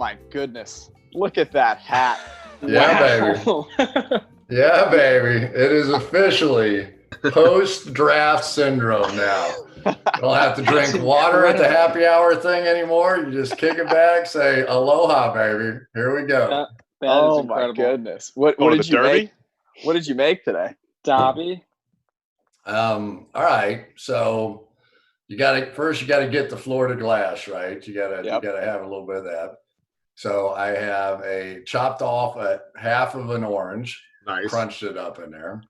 my goodness. Look at that hat. Yeah, Wow. baby. Yeah, baby. It is officially post-draft syndrome now. You don't have to drink water at the happy hour thing anymore. You just kick it back, say aloha, baby. Here we go. That Oh is my incredible. goodness. What Oh, did the you Derby? make? What did you make today? Dobby. All right. So you gotta get the Florida glass, right? You gotta have a little bit of that. So I have a chopped off half of an orange, Nice. crunched it up in there.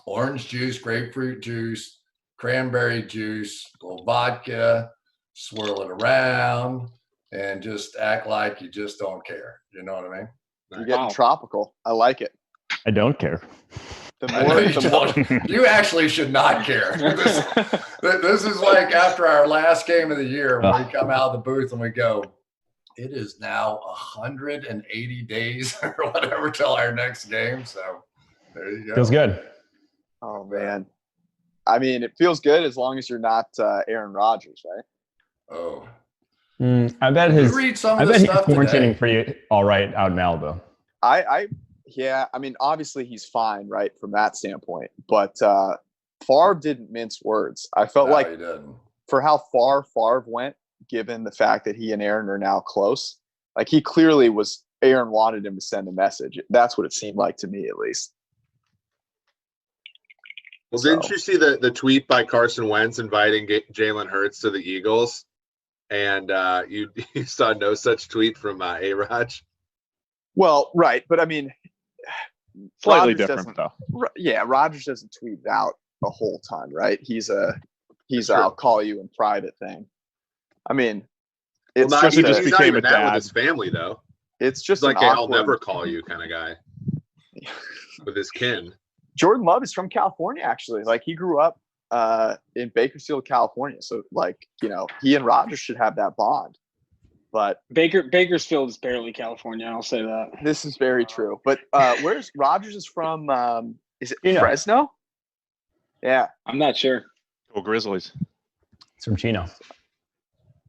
Orange juice, grapefruit juice, cranberry juice, a little vodka, swirl it around, and just act like you just don't care. You know what I mean? You're getting tropical. I like it. I don't care. The I know more, you the more, don't. You actually should not care. This is like after our last game of the year when we come out of the booth and we go, it is now 180 days or whatever till our next game. So there you go. Feels good. oh man. I mean, it feels good as long as you're not Aaron Rodgers, right? Oh, I bet Did his. you read some I of the bet he's stuff quarantining today? pretty all right out in Malibu. Yeah, I mean, obviously he's fine, right, from that standpoint. But Favre didn't mince words. I felt No, like he didn't. for how far Favre went, given the fact that he and Aaron are now close, like he clearly was. Aaron wanted him to send a message. That's what it seemed like to me, at least. Well, didn't you see the tweet by Carson Wentz inviting Jalen Hurts to the Eagles? And you saw no such tweet from A-Raj? Well, right, but I mean, Slightly Rodgers different, though. Yeah, Rodgers doesn't tweet out a whole ton, right? He's Sure. I'll call you in private thing. I mean, it's Well, just he he's just not became even a that with dad. his family, though. it's It's just like an a I'll awkward. never call you kind of guy with his kin. Jordan Love is from California, actually. Like he grew up in Bakersfield, California. So, like, you know, he and Rodgers should have that bond. But Bakersfield is barely California. I'll say that. this is very true. But where's Rodgers is from? Is it Chino. Fresno? Yeah. I'm not sure. Go Grizzlies. It's from Chino.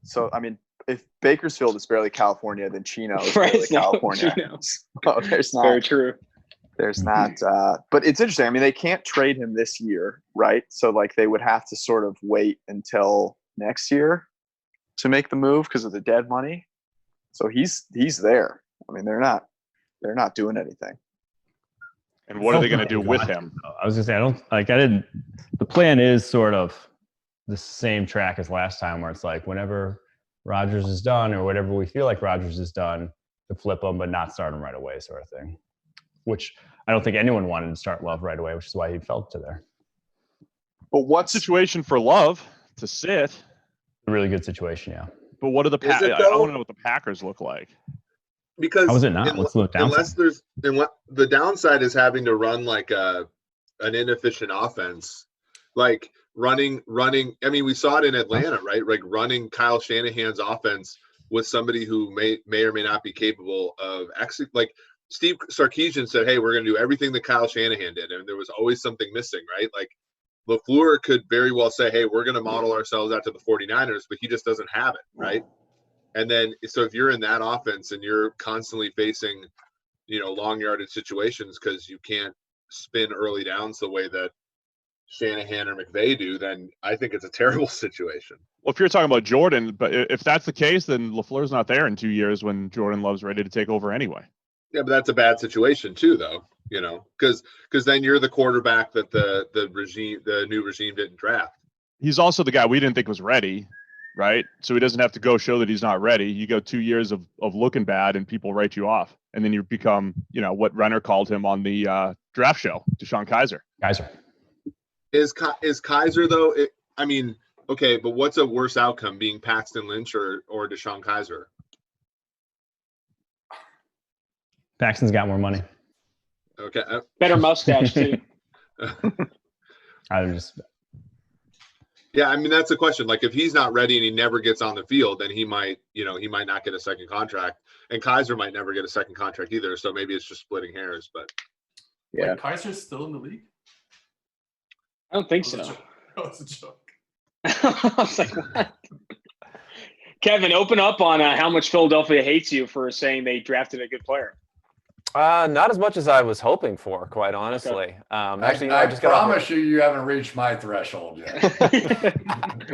So, I mean, if Bakersfield is barely California, then Chino is Right, barely no, California. Chino. Oh, there's not. Very true. There's not. But it's interesting. I mean, they can't trade him this year, right? So, like, they would have to sort of wait until next year to make the move because of the dead money. So he's there. I mean, they're not doing anything. And what are they going to do with him? I was gonna say the plan is sort of the same track as last time, where it's like whenever Rodgers is done or whatever we feel like Rodgers is done, to flip him but not start him right away, sort of thing. Which I don't think anyone wanted to start Love right away, which is why he fell to there. But what's Situation for Love to sit. A really good situation, yeah. But what do the Is it, I though? want to know what the Packers look like. Because How is it not? What's the unless downside? the downside is having to run like an inefficient offense, like running. I mean, we saw it in Atlanta, right? Like running Kyle Shanahan's offense with somebody who may or may not be capable of actually, like Steve Sarkisian said, hey, we're going to do everything that Kyle Shanahan did, and there was always something missing, right? Like LaFleur could very well say, hey, we're going to model ourselves after the 49ers, but he just doesn't have it, right? And then, so if you're in that offense and you're constantly facing, long yardage situations because you can't spin early downs the way that Shanahan or McVay do, then I think it's a terrible situation. Well, if you're talking about Jordan, but if that's the case, then LaFleur's not there in 2 years when Jordan Love's ready to take over anyway. Yeah, but that's a bad situation too, though, because then you're the quarterback that the new regime didn't draft. He's also the guy we didn't think was ready, right? So he doesn't have to go show that he's not ready. You go 2 years of looking bad and people write you off. And then you become, what Renner called him on the draft show, Deshaun Kaiser. Is Kaiser, though, okay, but what's a worse outcome, being Paxton Lynch or Deshaun Kaiser? Paxton's got more money. Okay. Better mustache too. Yeah, I mean, that's the question. Like, if he's not ready and he never gets on the field, then he might not get a second contract, and Kaiser might never get a second contract either. So maybe it's just splitting hairs. But yeah, Wait, Kaiser's still in the league? I don't think That so. was a joke. I was like, what? Kevin, open up on how much Philadelphia hates you for saying they drafted a good player. Not as much as I was hoping for, quite honestly. Actually, I just got off promise you haven't reached my threshold yet.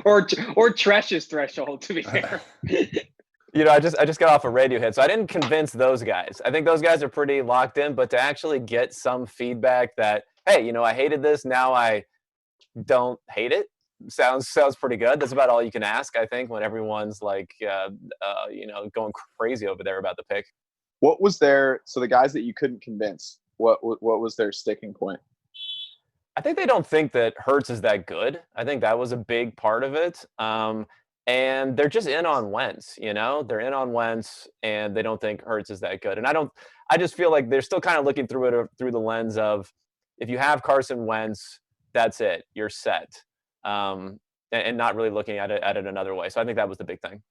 or Tresh's threshold, to be fair. I just got off a radio hit, so I didn't convince those guys. I think those guys are pretty locked in, but to actually get some feedback that, hey, I hated this, now I don't hate it, sounds pretty good. That's about all you can ask, I think, when everyone's like, going crazy over there about the pick. What was so the guys that you couldn't convince, what was their sticking point? I think they don't think that Hurts is that good. I think that was a big part of it. And they're just in on Wentz, they're in on Wentz and they don't think Hurts is that good. And I just feel like they're still kind of looking through it through the lens of, if you have Carson Wentz, that's it, you're set. And not really looking at it another way. So I think that was the big thing.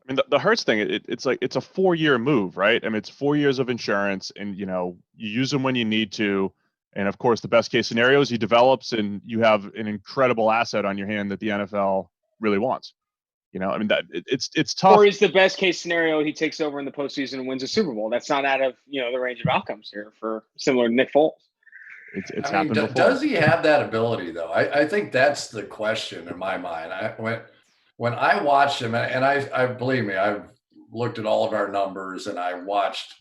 I mean, the Hurts thing, it's like it's a 4-year move, right? I mean, it's 4 years of insurance, and you use them when you need to. And of course, the best case scenario is he develops, and you have an incredible asset on your hand that the NFL really wants. I mean, that it's tough. Or is the best case scenario he takes over in the postseason and wins a Super Bowl? That's not out of the range of outcomes here for similar to Nick Foles. It's happened before. Does he have that ability though? I think that's the question in my mind. When I watched him, and I believe me, I've looked at all of our numbers, and I watched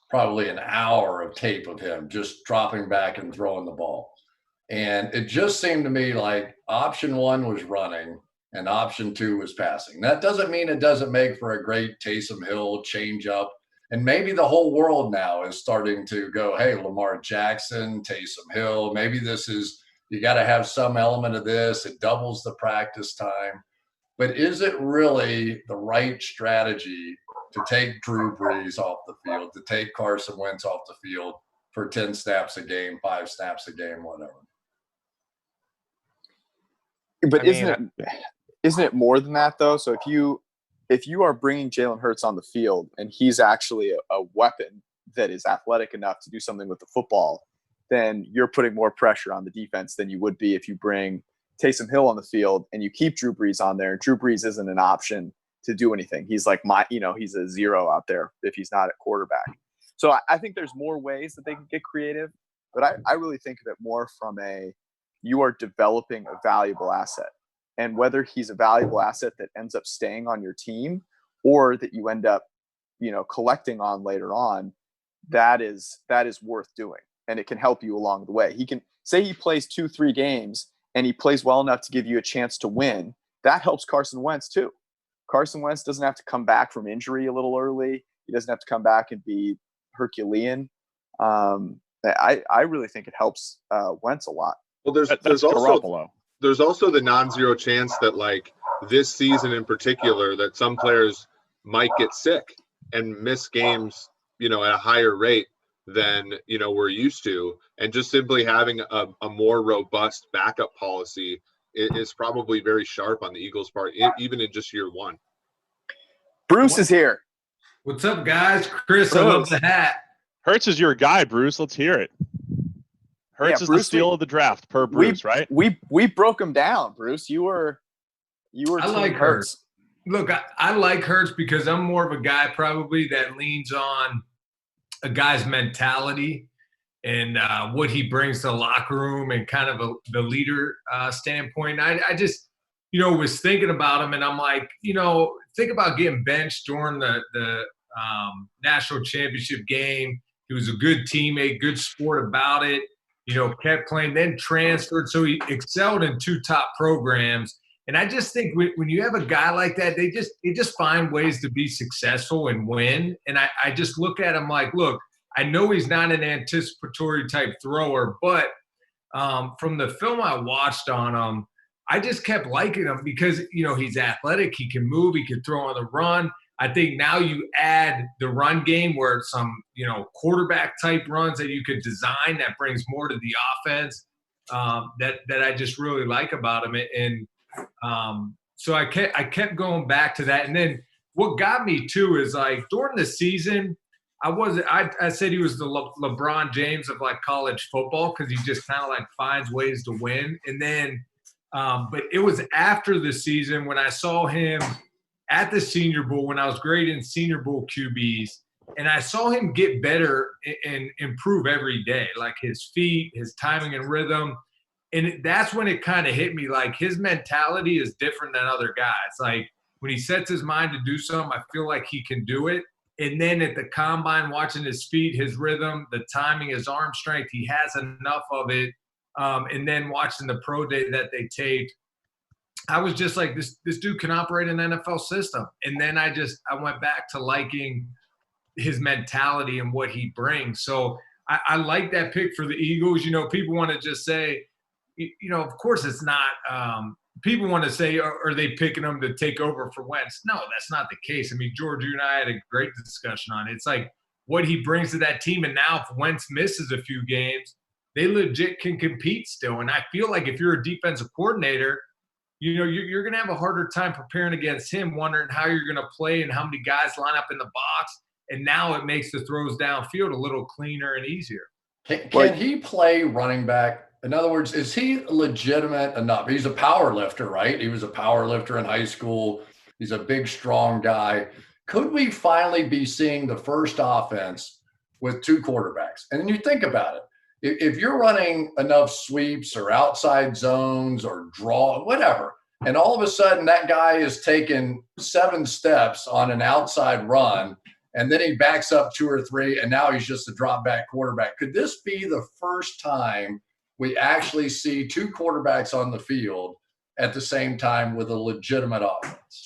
probably an hour of tape of him just dropping back and throwing the ball. And it just seemed to me like option 1 was running and option 2 was passing. That doesn't mean it doesn't make for a great Taysom Hill change up. And maybe the whole world now is starting to go, hey, Lamar Jackson, Taysom Hill, maybe you got to have some element of this. It doubles the practice time. But is it really the right strategy to take Drew Brees off the field, to take Carson Wentz off the field for 10 snaps a game, 5 snaps a game, whatever? But isn't it more than that though? So if you are bringing Jalen Hurts on the field and he's actually a weapon that is athletic enough to do something with the football, then you're putting more pressure on the defense than you would be if you bring Taysom Hill on the field and you keep Drew Brees on there. Drew Brees isn't an option to do anything. He's like he's a zero out there if he's not at quarterback. So I think there's more ways that they can get creative, but I really think of it more from you are developing a valuable asset, and whether he's a valuable asset that ends up staying on your team or that you end up, collecting on later on, that is worth doing. And it can help you along the way. He can say he plays 2-3 games and he plays well enough to give you a chance to win. That helps Carson Wentz too. Carson Wentz doesn't have to come back from injury a little early. He doesn't have to come back and be Herculean. I really think it helps Wentz a lot. Well, there's also the non-zero chance that like this season in particular that some players might get sick and miss games, at a higher rate than we're used to, and just simply having a more robust backup policy is probably very sharp on the Eagles' part, even in just year 1. Bruce is here. What's up, guys? Cris, I love the hat. Hurts is your guy, Bruce. Let's hear it. Hurts is Bruce, the steal of the draft per Bruce, right? We broke him down, Bruce. You were. I like Hurts. Look, I like Hurts because I'm more of a guy probably that leans on a guy's mentality and what he brings to the locker room and kind of the leader standpoint. I just, was thinking about him, and I'm like, think about getting benched during the national championship game. He was a good teammate, good sport about it. Kept playing, then transferred. So he excelled in 2 top programs. And I just think when you have a guy like that, they just find ways to be successful and win. And I just look at him like, look, I know he's not an anticipatory type thrower, but from the film I watched on him, I just kept liking him because, he's athletic. He can move. He can throw on the run. I think now you add the run game where it's some, quarterback type runs that you could design that brings more to the offense that I just really like about him. And so I kept going back to that. And then what got me too is like during the season, I said he was the LeBron James of like college football because he just kind of like finds ways to win. And then, but it was after the season when I saw him at the Senior Bowl when I was grading Senior Bowl QBs, and I saw him get better and improve every day, like his feet, his timing and rhythm. And that's when it kind of hit me, like his mentality is different than other guys. Like when he sets his mind to do something, I feel like he can do it. And then at the combine, watching his feet, his rhythm, the timing, his arm strength, he has enough of it. And then watching the pro day that they taped, I was just like, this dude can operate an NFL system. And then I went back to liking his mentality and what he brings. So I like that pick for the Eagles. You know, people want to just say, you know, of course it's not people want to say, are they picking him to take over for Wentz? No, that's not the case. I mean, George, you and I had a great discussion on it. It's like what he brings to that team. And now if Wentz misses a few games, they legit can compete still. And I feel like if you're a defensive coordinator, you know, you're going to have a harder time preparing against him, wondering how you're going to play and how many guys line up in the box. And now it makes the throws downfield a little cleaner and easier. Can he play running back? In other words, is he legitimate enough? He's a power lifter, right? He was a power lifter in high school. He's a big, strong guy. Could we finally be seeing the first offense with two quarterbacks? And then you think about it. If you're running enough sweeps or outside zones or draw, whatever, and all of a sudden that guy is taking 7 steps on an outside run, and then he backs up 2 or 3, and now he's just a drop back quarterback. Could this be the first time we actually see 2 quarterbacks on the field at the same time with a legitimate offense?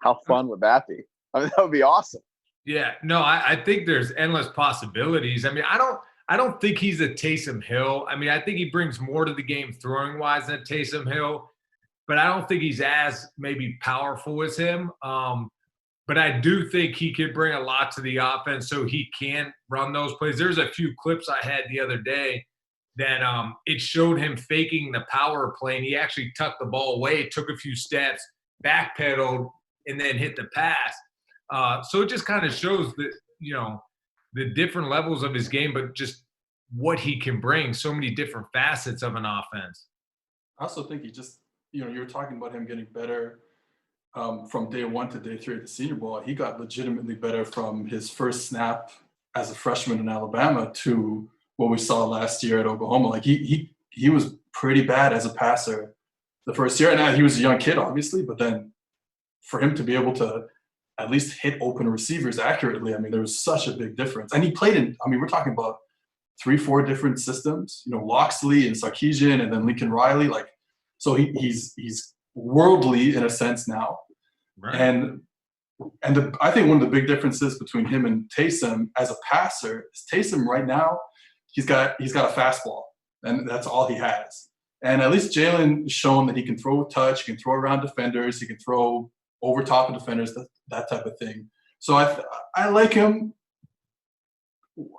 How fun would that be? I mean, that would be awesome. Yeah, no, I think there's endless possibilities. I mean, I don't think he's a Taysom Hill. I mean, I think he brings more to the game throwing wise than Taysom Hill, but I don't think he's as maybe powerful as him. But I do think he could bring a lot to the offense so he can run those plays. There's a few clips I had the other day that it showed him faking the power play, and he actually tucked the ball away, took a few steps, backpedaled, and then hit the pass. So it just kind of shows that, you know, the different levels of his game, but just what he can bring, so many different facets of an offense. I also think he just, you know, you were talking about him getting better from day 1 to day 3 at the Senior Bowl. He got legitimately better from his first snap as a freshman in Alabama to what we saw last year at Oklahoma. Like he was pretty bad as a passer the first year. And he was a young kid, obviously, but then for him to be able to at least hit open receivers accurately, I mean, there was such a big difference. And he played in, I mean, we're talking about 3-4 different systems, you know, Loxley and Sarkisian and then Lincoln Riley. Like, so he's worldly in a sense now. Right. And I think one of the big differences between him and Taysom as a passer is Taysom right now, he's got a fastball, and that's all he has. And at least Jalen has shown that he can throw a touch, he can throw around defenders, he can throw over top of defenders, that type of thing. So I like him.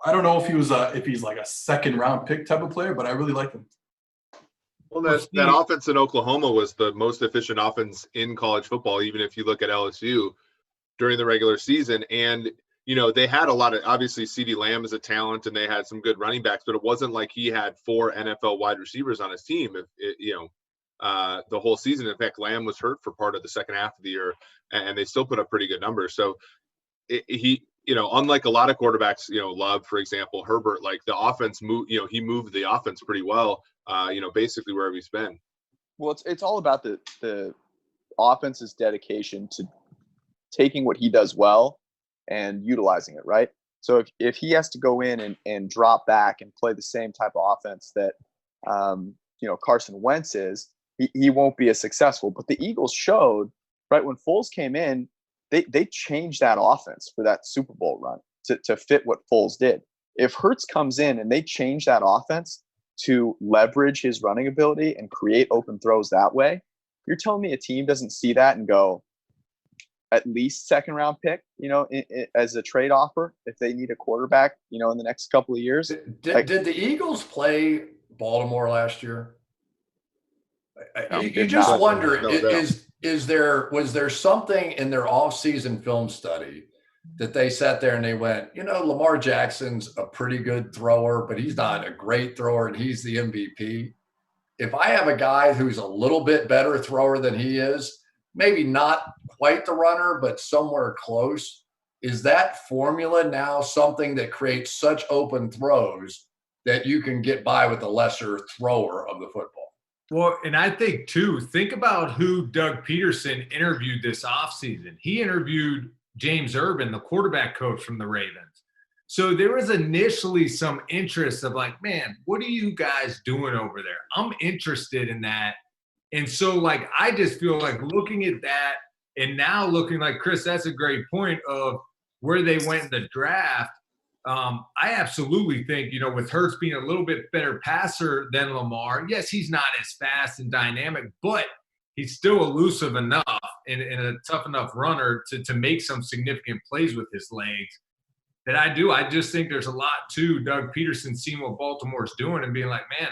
I don't know if he's like a 2nd round pick type of player, but I really like him. Well, that offense in Oklahoma was the most efficient offense in college football, even if you look at LSU during the regular season. And, you know, they had a lot of, obviously CeeDee Lamb is a talent and they had some good running backs, but it wasn't like he had 4 NFL wide receivers on his team, the whole season. In fact, Lamb was hurt for part of the second half of the year, and they still put up pretty good numbers. So he, you know, unlike a lot of quarterbacks, you know, Love, for example, Herbert, like the offense he moved the offense pretty well, you know, basically wherever he's been. Well, it's all about the offense's dedication to taking what he does well and utilizing it, right? So if he has to go in and drop back and play the same type of offense that, you know, Carson Wentz is, he won't be as successful. But the Eagles showed, right, when Foles came in, they changed that offense for that Super Bowl run to fit what Foles did. If Hurts comes in and they change that offense to leverage his running ability and create open throws that way, you're telling me a team doesn't see that and go, at least 2nd round pick, you know, as a trade offer if they need a quarterback, you know, in the next couple of years. Did the Eagles play Baltimore last year? You just wonder, was there something in their offseason film study that they sat there and they went, you know, Lamar Jackson's a pretty good thrower, but he's not a great thrower and he's the MVP. If I have a guy who's a little bit better thrower than he is, maybe not quite the runner, but somewhere close. Is that formula now something that creates such open throws that you can get by with the lesser thrower of the football? Well, and I think, too, think about who Doug Peterson interviewed this offseason. He interviewed James Urban, the quarterback coach from the Ravens. So there was initially some interest of like, man, what are you guys doing over there? I'm interested in that. And so, like, I just feel like looking at that and now looking like, Cris, that's a great point of where they went in the draft. I absolutely think, you know, with Hurts being a little bit better passer than Lamar, yes, he's not as fast and dynamic, but he's still elusive enough and a tough enough runner to make some significant plays with his legs that I do. I just think there's a lot to Doug Peterson seeing what Baltimore's doing and being like, man,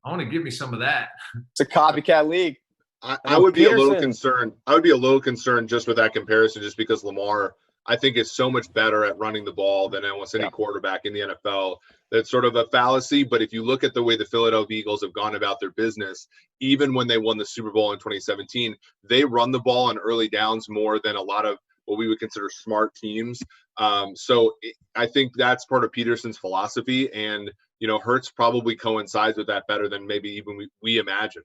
I want to give me some of that. It's a copycat league. I would be a little concerned. I would be a little concerned just with that comparison, just because Lamar, I think, is so much better at running the ball than almost any quarterback in the NFL. That's sort of a fallacy. But if you look at the way the Philadelphia Eagles have gone about their business, even when they won the Super Bowl in 2017, they run the ball on early downs more than a lot of what we would consider smart teams. I think that's part of Peterson's philosophy. And, you know, Hurts probably coincides with that better than maybe even we imagine.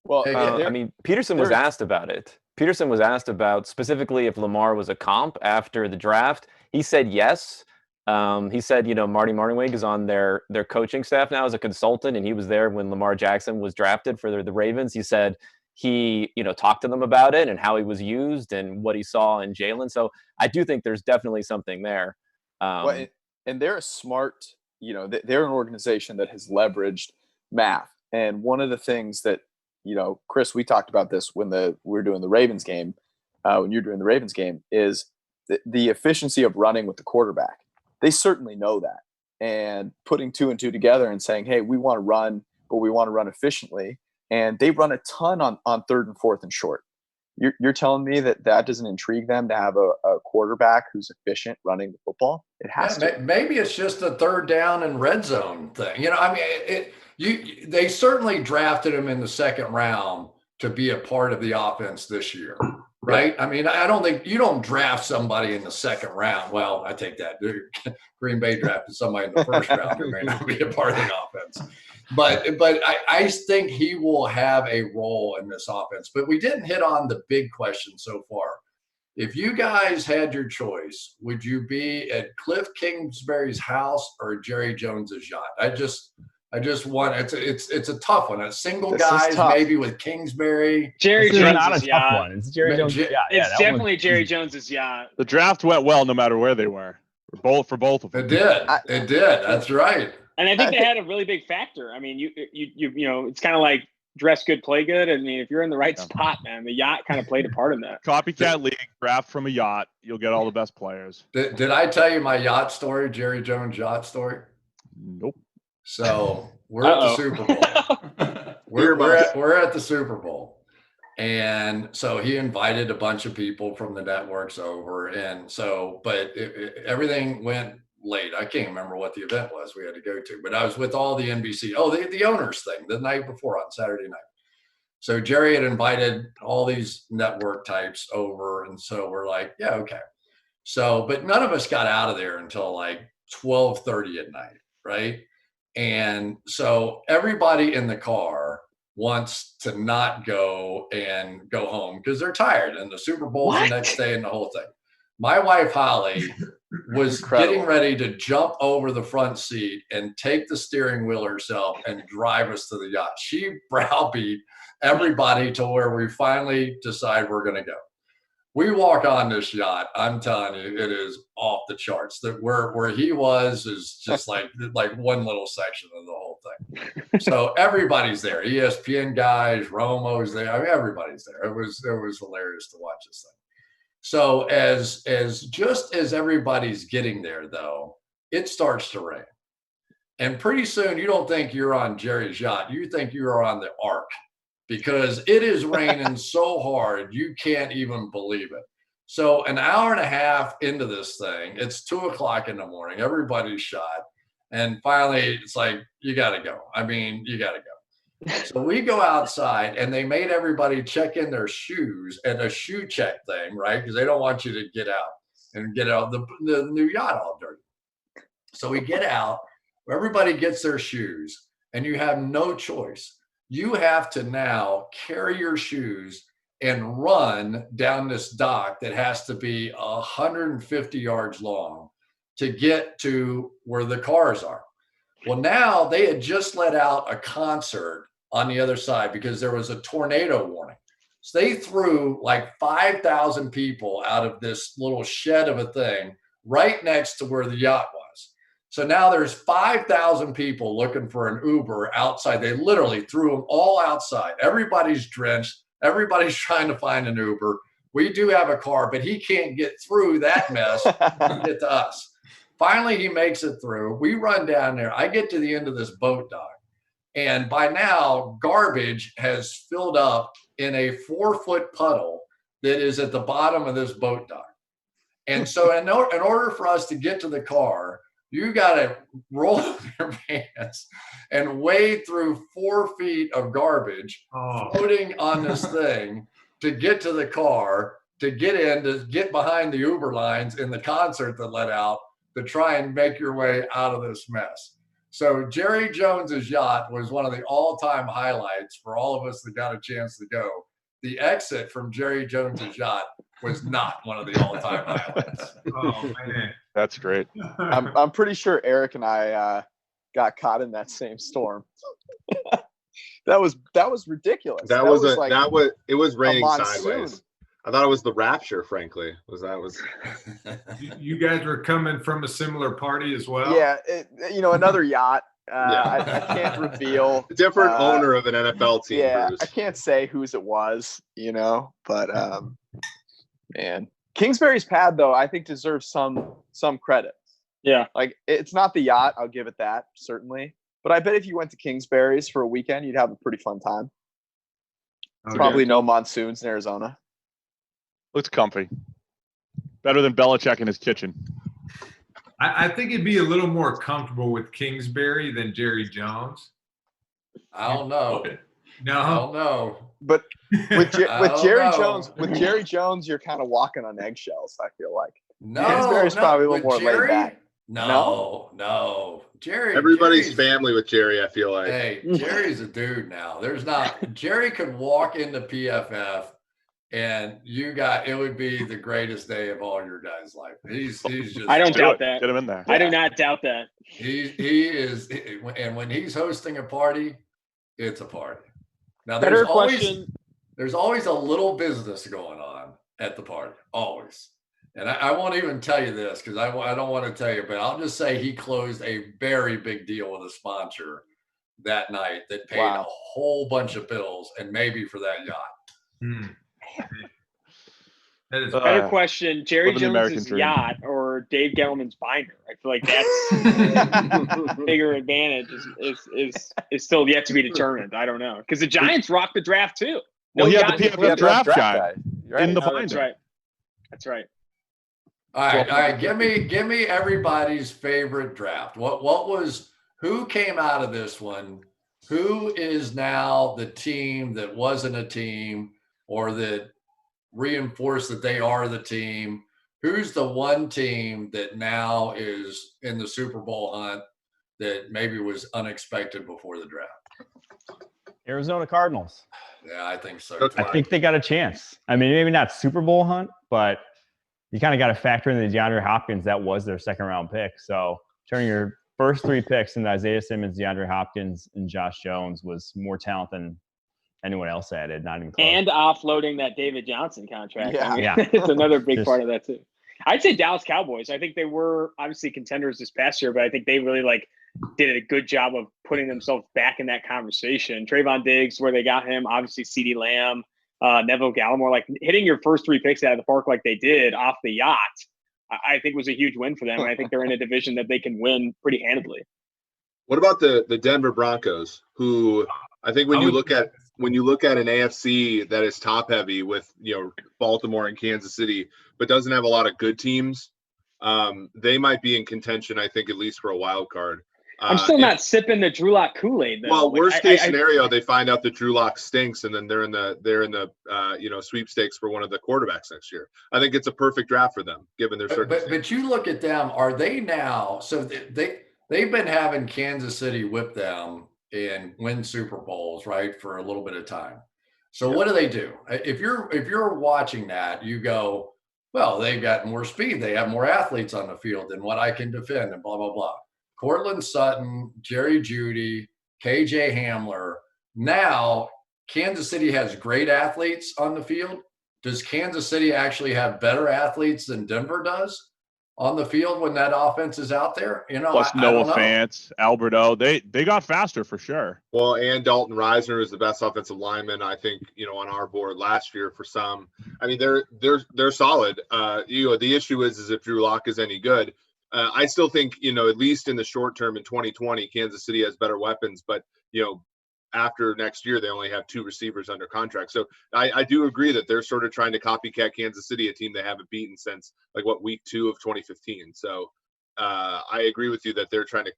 Well, I mean, Peterson was asked about it. Peterson was asked about specifically if Lamar was a comp after the draft. He said yes. He said, you know, Marty Martinwig is on their coaching staff now as a consultant, and he was there when Lamar Jackson was drafted for the Ravens. He said he, you know, talked to them about it and how he was used and what he saw in Jalen. So I do think there's definitely something there. And they're a smart, you know, they're an organization that has leveraged math. And one of the things that, you know, Cris, we talked about this when we were doing the Ravens game, when you're doing the Ravens game, is the efficiency of running with the quarterback. They certainly know that. And putting 2 and 2 together and saying, hey, we want to run, but we want to run efficiently. And they run a ton on 3rd and 4th and short. You're telling me that doesn't intrigue them to have a quarterback who's efficient running the football? It has to. Maybe it's just a 3rd down and red zone thing. You know, I mean, they certainly drafted him in the 2nd round to be a part of the offense this year, right? I mean, I don't think you don't draft somebody in the 2nd round. Well, I take that. Green Bay drafted somebody in the 1st round who may not be a part of the offense. But I think he will have a role in this offense. But we didn't hit on the big question so far. If you guys had your choice, would you be at Cliff Kingsbury's house or Jerry Jones's yacht? I just want it's a tough one. A single guys maybe with Kingsbury. Jerry Jones not a tough one. It's Jerry Jones. It's definitely Jerry Jones's yacht. The draft went well no matter where they were. For both of them. It did. It did. That's right. And I think they had a really big factor. I mean, you know, it's kind of like dress good, play good. I mean, if you're in the right spot, man, the yacht kind of played a part in that. Copycat league, draft from a yacht. You'll get all the best players. Did I tell you my yacht story, Jerry Jones yacht story? Nope. So we're at the Super Bowl. we're at the Super Bowl. And so he invited a bunch of people from the networks over. And so, but everything went late. I can't remember what the event was we had to go to, but I was with all the NBC. Oh, the owners thing the night before on Saturday night. So Jerry had invited all these network types over. And so we're like, yeah, okay. So, but none of us got out of there until like 12:30 at night. Right. And so everybody in the car wants to not go and go home because they're tired and the Super Bowl the next day and the whole thing. My wife, Holly, was getting ready to jump over the front seat and take the steering wheel herself and drive us to the yacht. She browbeat everybody to where we finally decide we're going to go. We walk on this yacht. I'm telling you, it is off the charts. That where he was is just like one little section of the whole thing. So everybody's there. ESPN guys, Romo's there. I mean, everybody's there. It was hilarious to watch this thing. So as everybody's getting there, though, it starts to rain. And pretty soon you don't think you're on Jerry's yacht. You think you're on the Ark because it is raining so hard you can't even believe it. So an hour and a half into this thing, it's 2:00 in the morning. Everybody's shot. And finally, it's like, you got to go. I mean, you got to go. So we go outside, and they made everybody check in their shoes and a shoe check thing, right? Because they don't want you to get out and get out the new yacht all dirty. So we get out, everybody gets their shoes, and you have no choice. You have to now carry your shoes and run down this dock that has to be 150 yards long to get to where the cars are. Well, now they had just let out a concert on the other side because there was a tornado warning. So they threw like 5,000 people out of this little shed of a thing right next to where the yacht was. So now there's 5,000 people looking for an Uber outside. They literally threw them all outside. Everybody's drenched. Everybody's trying to find an Uber. We do have a car, but he can't get through that mess to get to us. Finally, he makes it through. We run down there. I get to the end of this boat dock. And by now, garbage has filled up in a 4-foot puddle that is at the bottom of this boat dock. And so in order for us to get to the car, you got to roll up your pants and wade through 4 feet of garbage floating on this thing to get to the car, to get in, to get behind the Uber lines in the concert that let out, to try and make your way out of this mess. So Jerry Jones's yacht was one of the all-time highlights for all of us that got a chance to go. The exit from Jerry Jones's yacht was not one of the all-time highlights. Oh man, That's great. I'm pretty sure Eric and I got caught in that same storm. that was ridiculous. It was raining monsoon. sideways. I thought it was the rapture, frankly. You guys were coming from a similar party as well? Yeah, another yacht. I can't reveal. Different owner of an NFL team. Yeah, Bruce. I can't say whose it was, but man, Kingsbury's pad though I think deserves some credit. Yeah, like it's not the yacht, I'll give it that certainly, but I bet if you went to Kingsbury's for a weekend, you'd have a pretty fun time. Okay. Probably no monsoons in Arizona. Looks comfy. Better than Belichick in his kitchen. I think it'd be a little more comfortable with Kingsbury than Jerry Jones. I don't know. No, I don't know. But with don't Jerry Jones, you're kind of walking on eggshells. I feel like No, Kingsbury's probably a little more Jerry, laid back. No. Everybody's family with Jerry, I feel like. Hey, Jerry's a dude now. Jerry could walk into PFF and it would be the greatest day of all your guys' life. He's just. I don't doubt that. Get him in there. I do not doubt that. He is, and when he's hosting a party, it's a party. Now there's always a little business going on at the party, always. And I won't even tell you this because I don't want to tell you, but I'll just say he closed a very big deal with a sponsor that night that paid a whole bunch of bills and maybe for that yacht. That is Better question: Jerry Jones's yacht or Dave Gettleman's binder? I feel like that's bigger advantage is still yet to be determined. I don't know because the Giants rocked the draft too. Well, he had the PFF draft guy in the binder. That's right. That's right. All right. Give me everybody's favorite draft. Who came out of this one? Who is now the team that wasn't a team or that reinforced that they are the team? Who's the one team that now is in the Super Bowl hunt that maybe was unexpected before the draft? Arizona Cardinals. Yeah, I think so. I think they got a chance. I mean, maybe not Super Bowl hunt, but you kind of got to factor in the DeAndre Hopkins. That was their second-round pick. So turning your first 3 picks into Isaiah Simmons, DeAndre Hopkins, and Josh Jones was more talent than anyone else added. Not even close. And offloading that David Johnson contract. Yeah. I mean, it's another big part of that too. I'd say Dallas Cowboys. I think they were obviously contenders this past year, but I think they really did a good job of putting themselves back in that conversation. Trayvon Diggs, where they got him, obviously CeeDee Lamb, Neville Gallimore, hitting your first 3 picks out of the park like they did off the yacht, I think was a huge win for them. And I think they're in a division that they can win pretty handily. What about the Denver Broncos, who I think when you look at an AFC that is top heavy with Baltimore and Kansas City, but doesn't have a lot of good teams, they might be in contention, I think, at least for a wild card. I'm still not sipping the Drew Lock Kool-Aid though. Well, worst case scenario, they find out that Drew Lock stinks, and then they're in the sweepstakes for one of the quarterbacks next year. I think it's a perfect draft for them, given their circumstances. But you look at them. Are they now? So they've been having Kansas City whip them and win Super Bowls, right, for a little bit of time. So what do? If you're watching that, you go, well, they've got more speed. They have more athletes on the field than what I can defend, and blah blah blah. Cortland Sutton, Jerry Jeudy, KJ Hamler. Now, Kansas City has great athletes on the field. Does Kansas City actually have better athletes than Denver does on the field when that offense is out there? Plus Noah Fant, Alberto. They got faster for sure. Well, and Dalton Reisner is the best offensive lineman, I think, on our board last year for some. I mean, they're solid. The issue is if Drew Lock is any good. I still think, at least in the short term in 2020, Kansas City has better weapons, but, after next year, they only have 2 receivers under contract. So I do agree that they're sort of trying to copycat Kansas City, a team they haven't beaten since week 2 of 2015. So I agree with you that they're trying to,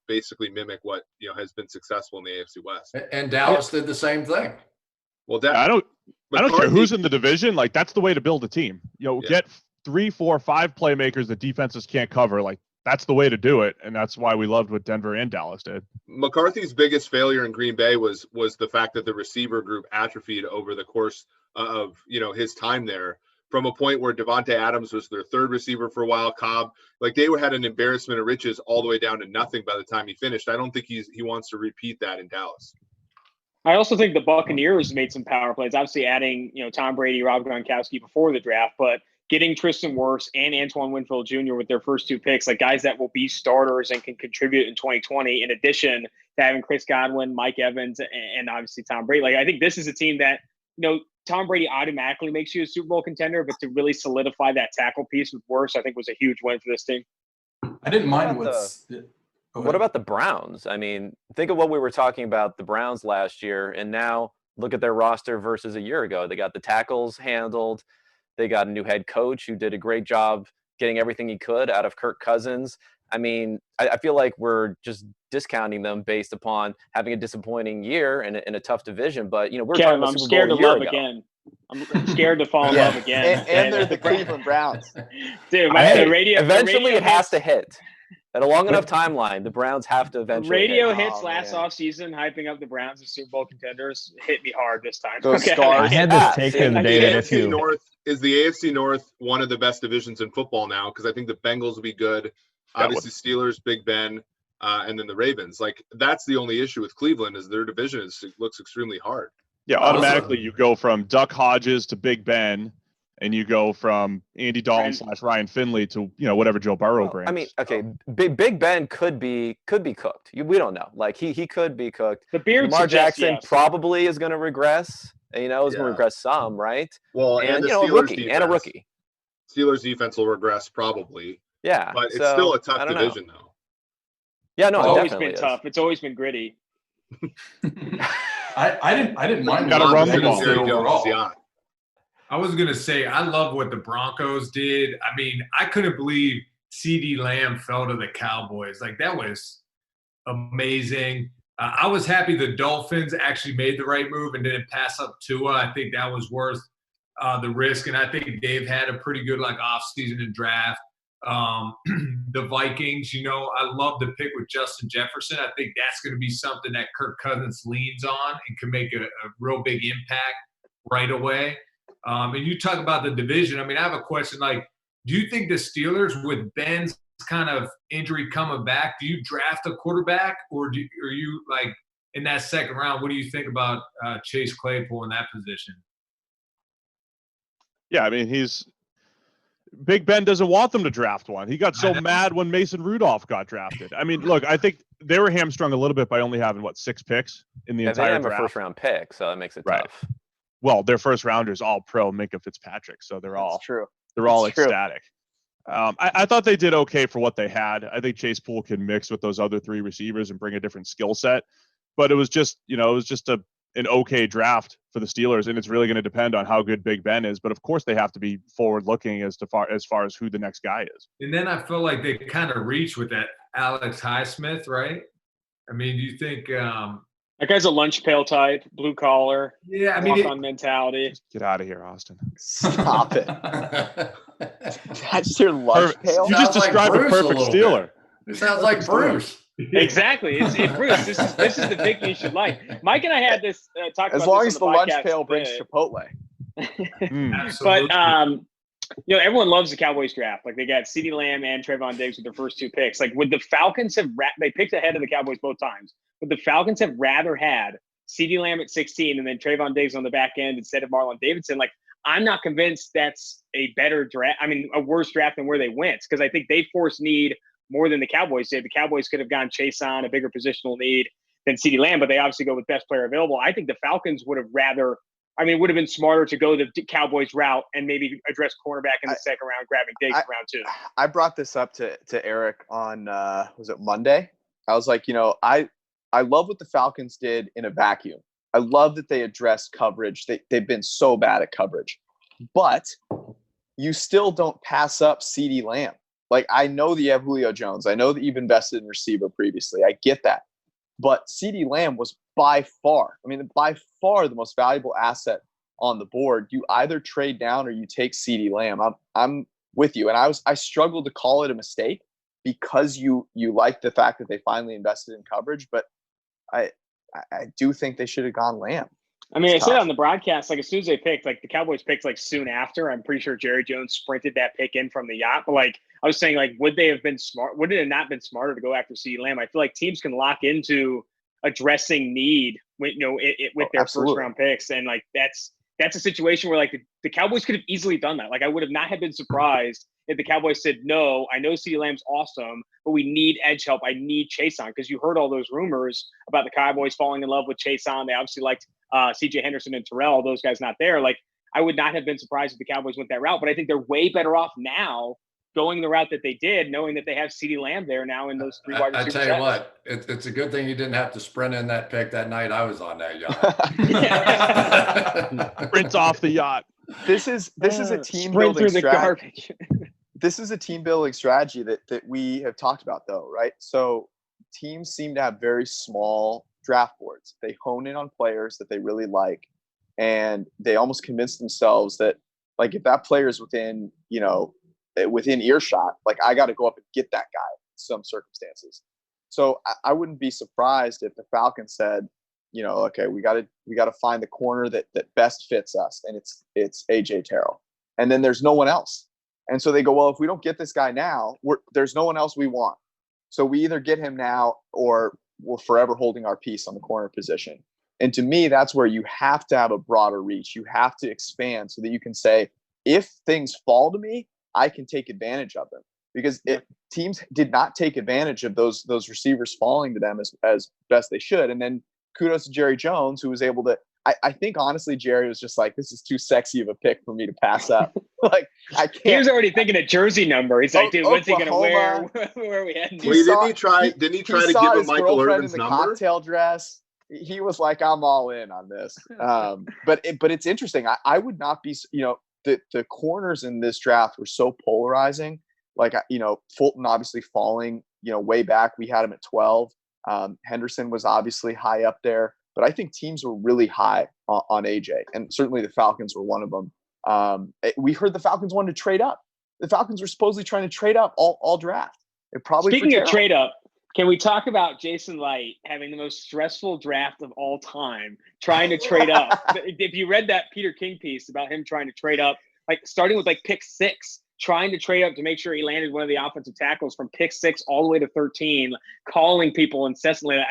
basically mimic what, has been successful in the AFC West. And Dallas did the same thing. Well, I don't care who's in the division. That's the way to build a team. Get 3, 4, 5 playmakers that defenses can't cover. That's the way to do it, and that's why we loved what Denver and Dallas did. McCarthy's biggest failure in Green Bay was the fact that the receiver group atrophied over the course of his time there. From a point where Devontae Adams was their 3rd receiver for a while, Cobb, they had an embarrassment of riches all the way down to nothing by the time he finished. I don't think he wants to repeat that in Dallas. I also think the Buccaneers made some power plays. Obviously, adding Tom Brady, Rob Gronkowski before the draft, but getting Tristan Wirfs and Antoine Winfield Jr. with their first 2 picks, guys that will be starters and can contribute in 2020, in addition to having Chris Godwin, Mike Evans, and obviously Tom Brady. I think this is a team that, Tom Brady automatically makes you a Super Bowl contender, but to really solidify that tackle piece with Wirfs, I think was a huge win for this team. I didn't mind what about the Browns? I mean, think of what we were talking about the Browns last year, and now look at their roster versus a year ago. They got the tackles handled. They got a new head coach who did a great job getting everything he could out of Kirk Cousins. I mean, I feel like we're just discounting them based upon having a disappointing year in a tough division. But, we're talking about I'm Super scared Bowl to a year love ago. again. I'm scared to fall in love again. And they're the Cleveland Browns. Dude, eventually it has to hit. At a long enough timeline, the Browns have to eventually hit. Hits last offseason, hyping up the Browns as Super Bowl contenders, hit me hard this time. I had this take the other day that if you is the AFC North one of the best divisions in football now? Because I think the Bengals will be good. Obviously, Steelers, Big Ben, and then the Ravens. That's the only issue with Cleveland is their division looks extremely hard. Yeah, automatically you go from Duck Hodges to Big Ben, and you go from Andy Dalton / Ryan Finley to whatever Joe Burrow brings. I mean, okay, Big Ben could be cooked. We don't know. He could be cooked. The beard Lamar Jackson probably is going to regress. Is going to regress some, right? Well, and the Steelers defense, a rookie. Steelers defense will regress probably. Yeah, but it's still a tough division, though. Yeah, no, it's always been is. tough. It's always been gritty. I didn't mind. Got to run the ball. I was going to say, I love what the Broncos did. I mean, I couldn't believe CeeDee Lamb fell to the Cowboys. That was amazing. I was happy the Dolphins actually made the right move and didn't pass up Tua. I think that was worth the risk. And I think they've had a pretty good offseason and draft. The Vikings, I love the pick with Justin Jefferson. I think that's going to be something that Kirk Cousins leans on and can make a real big impact right away. And you talk about the division. I mean, I have a question. Do you think the Steelers, with Ben's kind of injury coming back, do you draft a quarterback, or are you in that second round? What do you think about Chase Claypool in that position? Yeah, I mean, Big Ben doesn't want them to draft one. He got so mad when Mason Rudolph got drafted. I mean, look, I think they were hamstrung a little bit by only having 6 picks in the entire draft. They have a first-round pick, so that makes it tough. Well, their first rounders all pro Minka Fitzpatrick, so they're all ecstatic. I thought they did okay for what they had. I think Chase Poole can mix with those other 3 receivers and bring a different skill set. But it was just, an okay draft for the Steelers, and it's really going to depend on how good Big Ben is. But of course, they have to be forward-looking as far as who the next guy is. And then I feel like they kind of reach with that. Alex Highsmith, right? I mean, do you think? That guy's a lunch pail type, blue collar. Yeah, I mean, walk on mentality. Get out of here, Austin. Stop it. That's your lunch pail. You just described Bruce a perfect Steeler. It sounds like Bruce. Exactly. It's Bruce. This is the pick you should like. Mike and I had this talk about as long this as on the lunch podcast pail brings today. Chipotle. absolutely. But everyone loves the Cowboys draft. Like they got CeeDee Lamb and Trayvon Diggs with their first 2 picks. Like would the Falcons have they picked ahead of the Cowboys both times? Would the Falcons have rather had CeeDee Lamb at 16 and then Trayvon Diggs on the back end instead of Marlon Davidson? Like I'm not convinced that's a better draft. I mean, a worse draft than where they went because I think they forced need more than the Cowboys did. The Cowboys could have gone chase on a bigger positional need than CeeDee Lamb, but they obviously go with best player available. I think the Falcons would have would have been smarter to go the Cowboys route and maybe address cornerback in the second round, grabbing Diggs round 2. I brought this up to Eric on was it Monday? I was like, I love what the Falcons did in a vacuum. I love that they addressed coverage. They've been so bad at coverage. But you still don't pass up CeeDee Lamb. Like, I know that you have Julio Jones. I know that you've invested in receiver previously. I get that. But CeeDee Lamb was by far the most valuable asset on the board. You either trade down or you take CeeDee Lamb. I'm with you. And I struggled to call it a mistake because you like the fact that they finally invested in coverage. But I do think they should have gone Lamb. I mean, I said on the broadcast, like as soon as they picked, like the Cowboys picked like soon after, I'm pretty sure Jerry Jones sprinted that pick in from the yacht. But like I was saying, like, would they have been smart? Would it have not been smarter to go after CeeDee Lamb? I feel like teams can lock into addressing need with, with their first round picks. And like, that's a situation where like the Cowboys could have easily done that. Like I would have not have been surprised if the Cowboys said, no, I know CeeDee Lamb's awesome, but we need edge help. I need Chase on, because you heard all those rumors about the Cowboys falling in love with Chase on. They obviously liked CJ Henderson and Terrell, those guys not there. Like I would not have been surprised if the Cowboys went that route, but I think they're way better off now going the route that they did, knowing that they have CeeDee Lamb there now in those 3 wide receiver I tell sets. you what, it's a good thing you didn't have to sprint in that pick that night I was on that yacht. Sprint off the yacht. This is a team sprint building through the garbage. This is a team building strategy that we have talked about, though, right? So teams seem to have very small draft boards. They hone in on players that they really like, and they almost convince themselves that, like, if that player is within earshot, like I got to go up and get that guy in some circumstances. So I wouldn't be surprised if the Falcons said, okay, we got to find the corner that best fits us, and it's AJ Terrell, and then there's no one else. And so they go, well, if we don't get this guy now, there's no one else we want. So we either get him now or we're forever holding our peace on the corner position. And to me, that's where you have to have a broader reach. You have to expand so that you can say, if things fall to me, I can take advantage of them. Because teams did not take advantage of those receivers falling to them as best they should. And then kudos to Jerry Jones, who was able to – I think, honestly, Jerry was just like, this is too sexy of a pick for me to pass up. Like, I can't. He was already thinking a jersey number. He's like, dude, what's he going to wear? Oklahoma. Where are we heading? Didn't he try to give him Michael Irvin's in the number? cocktail dress. He was like, I'm all in on this. But it's interesting. I would not be, the corners in this draft were so polarizing. Like, Fulton obviously falling, way back. We had him at 12. Henderson was obviously high up there. But I think teams were really high on AJ, and certainly the Falcons were one of them. We heard the Falcons wanted to trade up. The Falcons were supposedly trying to trade up all draft. Speaking of trade up, can we talk about Jason Light having the most stressful draft of all time, trying to trade up? If you read that Peter King piece about him trying to trade up, like starting with like pick 6, trying to trade up to make sure he landed one of the offensive tackles from pick 6 all the way to 13, calling people incessantly.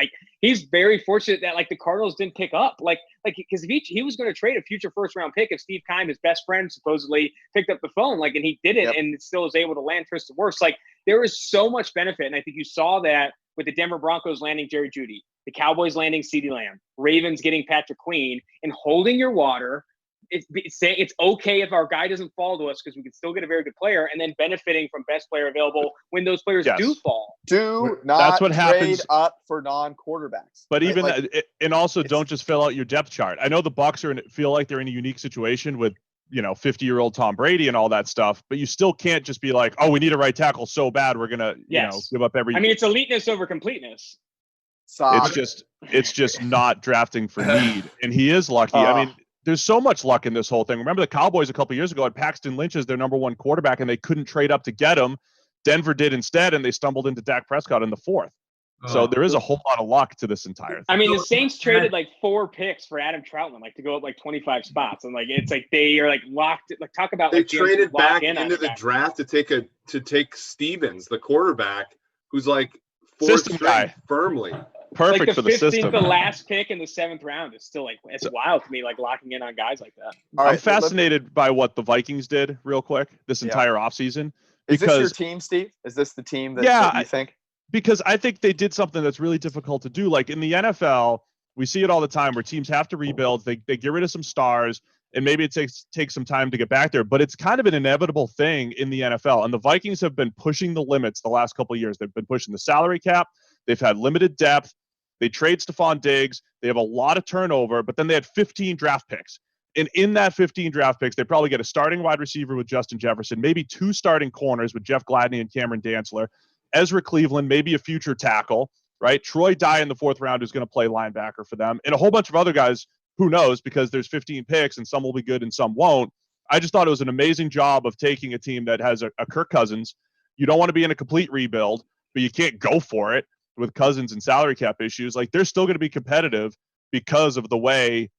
He's very fortunate that like the Cardinals didn't pick up, like because if he was going to trade a future first round pick, if Steve Keim, his best friend, supposedly picked up the phone, and he did it, and still was able to land Tristan Wirfs. Like there is so much benefit, and I think you saw that with the Denver Broncos landing Jerry Jeudy, the Cowboys landing CeeDee Lamb, Ravens getting Patrick Queen, and holding your water. It's okay if our guy doesn't fall to us because we can still get a very good player, and then benefiting from best player available when those players do fall. Do not That's what trade happens. up for non-quarterbacks. But even like, and also don't just fill out your depth chart. I know the Bucs feel like they're in a unique situation with 50-year-old Tom Brady and all that stuff, but you still can't just be like, oh, we need a right tackle so bad we're gonna give up every. I mean, it's eliteness over completeness. It's just not drafting for need, and he is lucky. I mean, there's so much luck in this whole thing. Remember the Cowboys a couple years ago had Paxton Lynch as their number one quarterback, and they couldn't trade up to get him. Denver did instead, and they stumbled into Dak Prescott in the fourth. So there is a whole lot of luck to this entire thing. I mean, the Saints traded like 4 picks for Adam Troutman, like to go up like 25 spots, and like it's like they are like locked. Like talk about they like, traded back into the draft to take Stevens, the quarterback, who's like system guy firmly. Perfect like the for the 15th, system. The last pick in the 7th round is still like it's wild to me, like locking in on guys like that. I'm fascinated by what the Vikings did real quick this entire offseason. Is this your team, Steve? Is this the team that you think? Because I think they did something that's really difficult to do. Like in the NFL, we see it all the time where teams have to rebuild. They get rid of some stars, and maybe it takes some time to get back there. But it's kind of an inevitable thing in the NFL. And the Vikings have been pushing the limits the last couple of years. They've been pushing the salary cap. They've had limited depth. They trade Stephon Diggs. They have a lot of turnover, but then they had 15 draft picks. And in that 15 draft picks, they probably get a starting wide receiver with Justin Jefferson, maybe 2 starting corners with Jeff Gladney and Cameron Dantzler, Ezra Cleveland, maybe a future tackle, right? Troy Dye in the 4th round who's going to play linebacker for them, and a whole bunch of other guys, who knows, because there's 15 picks and some will be good and some won't. I just thought it was an amazing job of taking a team that has a Kirk Cousins. You don't want to be in a complete rebuild, but you can't go for it with Cousins and salary cap issues. Like they're still going to be competitive because of the way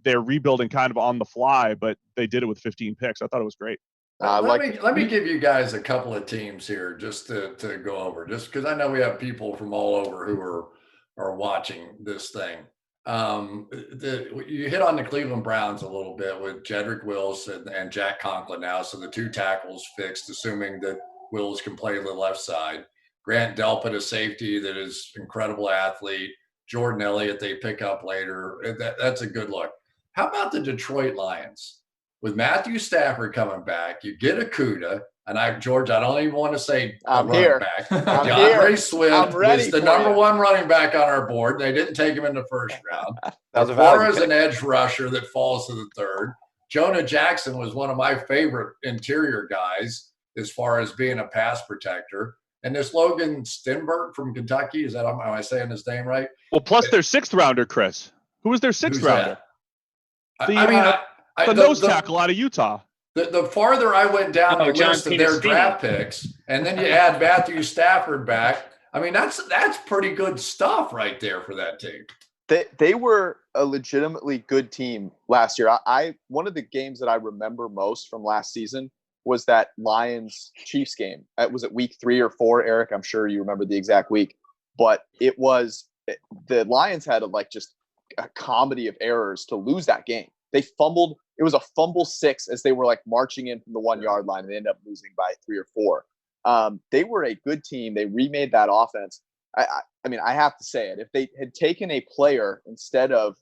they're rebuilding kind of on the fly, but they did it with 15 picks. I thought it was great. Let me give you guys a couple of teams here just to go over, just because I know we have people from all over who are watching this thing. You hit on the Cleveland Browns a little bit with Jedrick Wills and Jack Conklin now, so the 2 tackles fixed, assuming that Wills can play the left side. Grant Delpit, a safety that is incredible athlete. Jordan Elliott they pick up later. That's a good look. How about the Detroit Lions? With Matthew Stafford coming back, you get Okudah, and George, I don't even want to say I'm here. Back. I'm DeAndre here. Swift was the number 1 running back on our board. They didn't take him in the 1st round. Flores, an edge rusher that falls to the 3rd. Jonah Jackson was one of my favorite interior guys as far as being a pass protector. And this Logan Stenberg from Kentucky, am I saying his name right? Well, plus their 6th rounder, Chris. Who was their 6th rounder? The nose tackle out of Utah. The farther I went down the list of their draft picks, and then you add Matthew Stafford back, I mean, that's pretty good stuff right there for that team. They were a legitimately good team last year. One of the games that I remember most from last season was that Lions-Chiefs game. Was it week 3 or 4, Eric? I'm sure you remember the exact week. But it was the Lions had just a comedy of errors to lose that game. They fumbled. It was a fumble 6 as they were marching in from the 1-yard line, and they ended up losing by 3 or 4. They were a good team. They remade that offense. I mean, I have to say it. If they had taken a player instead of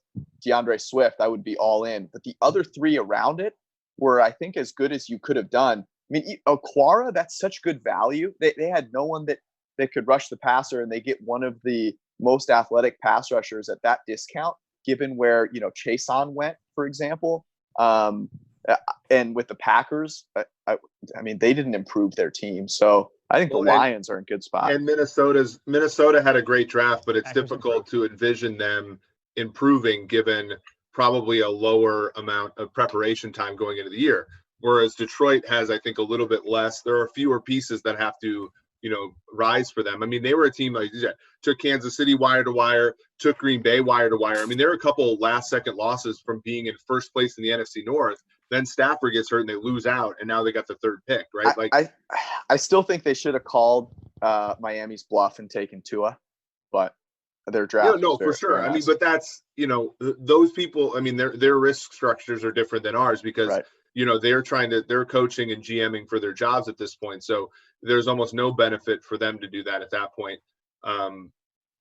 DeAndre Swift, I would be all in. But the other 3 around it were, I think, as good as you could have done. I mean, Okwara, that's such good value. They had no one that could rush the passer, and they get one of the most athletic pass rushers at that discount, given where, Chason went, for example. And with the Packers, I mean, they didn't improve their team. So I think the Lions are in a good spot. And Minnesota had a great draft, but it's difficult to envision them improving given probably a lower amount of preparation time going into the year. Whereas Detroit has, I think, a little bit less. There are fewer pieces that have to, rise for them. I mean, they were a team like you said, took Kansas City wire to wire, took Green Bay wire to wire. I mean, there were a couple last-second losses from being in first place in the NFC North. Then Stafford gets hurt and they lose out, and now they got the 3rd pick, right? I still think they should have called Miami's bluff and taken Tua, but their draft. No, for sure. I mean, but that's those people. I mean, their risk structures are different than ours because they're coaching and GMing for their jobs at this point. So there's almost no benefit for them to do that at that point.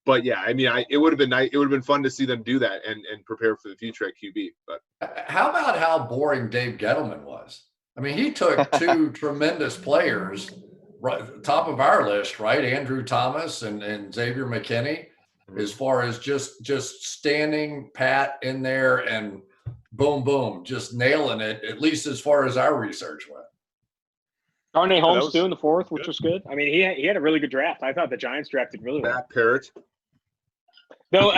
But yeah, I mean, it would have been nice. It would have been fun to see them do that and prepare for the future at QB. But how about how boring Dave Gettleman was? I mean, he took 2 tremendous players, right, top of our list, right? Andrew Thomas and Xavier McKinney, as far as just standing pat in there and boom, boom, just nailing it, at least as far as our research went. Darnay that Holmes was too in the 4th, which good. was good. I mean, he had a really good draft. I thought the Giants drafted really well. Matt Parrott. Though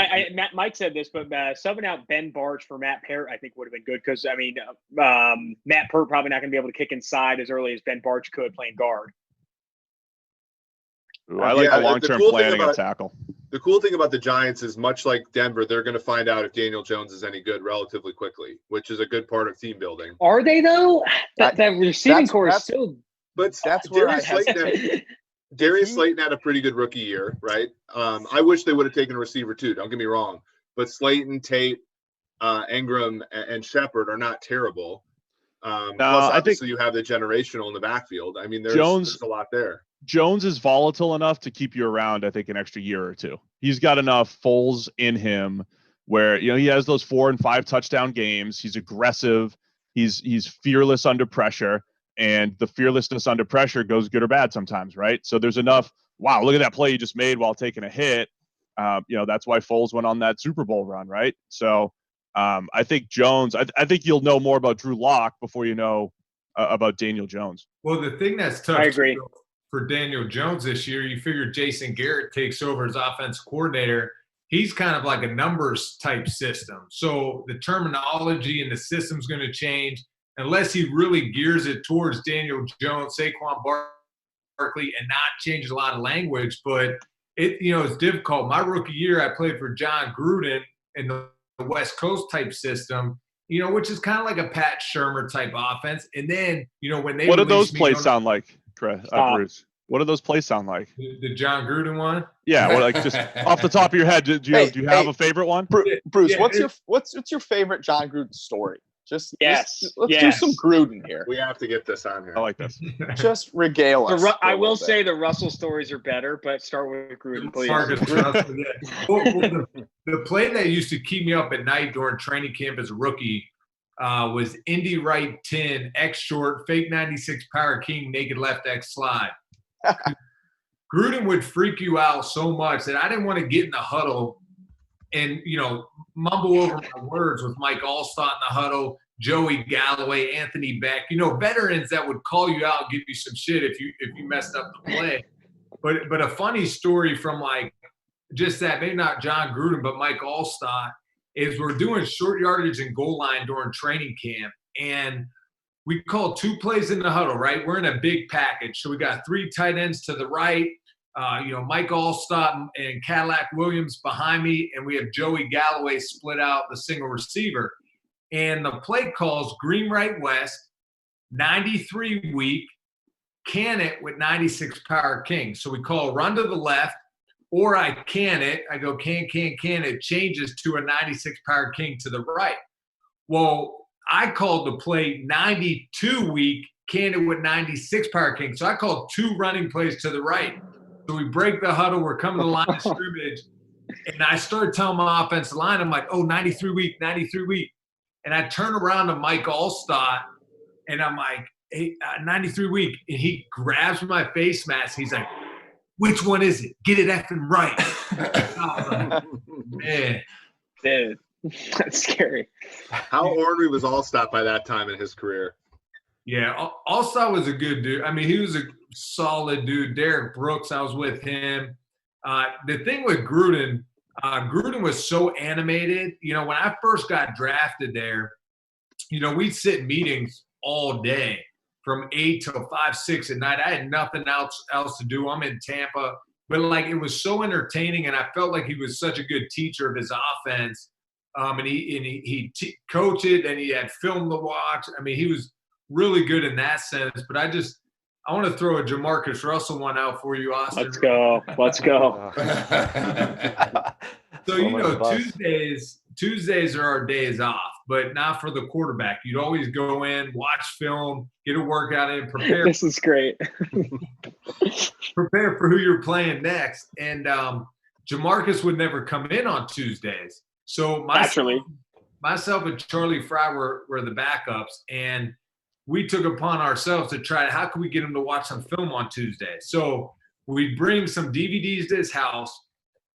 Mike said this, but subbing out Ben Barch for Matt Parrott, I think would have been good because I mean, Matt Parrott probably not going to be able to kick inside as early as Ben Barch could playing guard. Ooh, I like Yeah, the long-term cool thing planning about- of tackle. The cool thing about the Giants is much like Denver, they're going to find out if Daniel Jones is any good relatively quickly, which is a good part of team building. Are they though? That receiving core is that's- still. But That's where I Darius Slayton had a pretty good rookie year, right? I wish they would have taken a receiver too. Don't get me wrong, but Slayton, Tate, Ingram, and Shepard are not terrible. Plus, I think obviously, you have the generational in the backfield. I mean, there's a lot there. Jones is volatile enough to keep you around, I think, an extra year or two. He's got enough foals in him where, you know, he has those 4 and 5 touchdown games. He's aggressive. He's fearless under pressure, and the fearlessness under pressure goes good or bad sometimes, right? So there's enough, wow, look at that play you just made while taking a hit. You know, that's why Foles went on that Super Bowl run, right? So I think Jones, I think you'll know more about Drew Lock before you know about Daniel Jones. Well, the thing that's tough I agree. for Daniel Jones this year, you figure Jason Garrett takes over as offensive coordinator. He's kind of like a numbers type system. So the terminology and the system's going to change unless he really gears it towards Daniel Jones, Saquon Barkley, and not change a lot of language. But it's difficult. My rookie year, I played for John Gruden in the West Coast type system, which is kind of like a Pat Shurmur type offense. And then, when they what do those released me plays on- sound like, Bruce? What do those plays sound like? The John Gruden one? Yeah, well, like just off the top of your head, do you have a favorite one? Bruce, Yeah, what's your favorite John Gruden story? Let's do Yes. some Gruden here. We have to get this on here. I like this. Just regale us. I will say the Russell stories are better, but start with Gruden, please. Marcus Russell, yeah. Well, the play that used to keep me up at night during training camp as a rookie was Indy right 10, X short, fake 96 power king, naked left X slide. Gruden would freak you out so much that I didn't want to get in the huddle and, mumble over my words with Mike Allstott in the huddle, Joey Galloway, Anthony Beck, veterans that would call you out, give you some shit if you messed up the play. But a funny story from just that, maybe not John Gruden, but Mike Allstott, is we're doing short yardage and goal line during training camp. And we call 2 plays in the huddle, right? We're in a big package. So we got 3 tight ends to the right, Mike Allstott and Cadillac Williams behind me, and we have Joey Galloway split out the single receiver. And the play calls green right west, 93 weak, can it with 96 power king. So we call run to the left, or I can it. I go can. It changes to a 96 power king to the right. Well, I called the play 92 weak, can it with 96 power king. So I called 2 running plays to the right. So we break the huddle. We're coming to the line of scrimmage. And I started telling my offensive line, I'm like, 93 weak. And I turn around to Mike Allstott, and I'm like, hey, 93 week. And he grabs my face mask. He's like, which one is it? Get it effing right. Man. Dude, that's scary. How ornery was Allstott by that time in his career? Yeah, Allstott was a good dude. I mean, he was a solid dude. Derek Brooks, I was with him. The thing with Gruden, Gruden was so animated. When I first got drafted there, we'd sit in meetings all day from 8 till 5, 6 at night. I had nothing else to do. I'm in Tampa. But, it was so entertaining, and I felt like he was such a good teacher of his offense. And he coached it, and he had film to watch. I mean, he was really good in that sense. But I want to throw a Jamarcus Russell one out for you, Austin. Let's go. So, Tuesdays are our days off, but not for the quarterback. You'd always go in, watch film, get a workout in, prepare. This is great. Prepare for who you're playing next. And Jamarcus would never come in on Tuesdays. So myself and Charlie Fry were the backups, and we took upon ourselves to try how can we get him to watch some film on Tuesday. So we bring some DVDs to his house,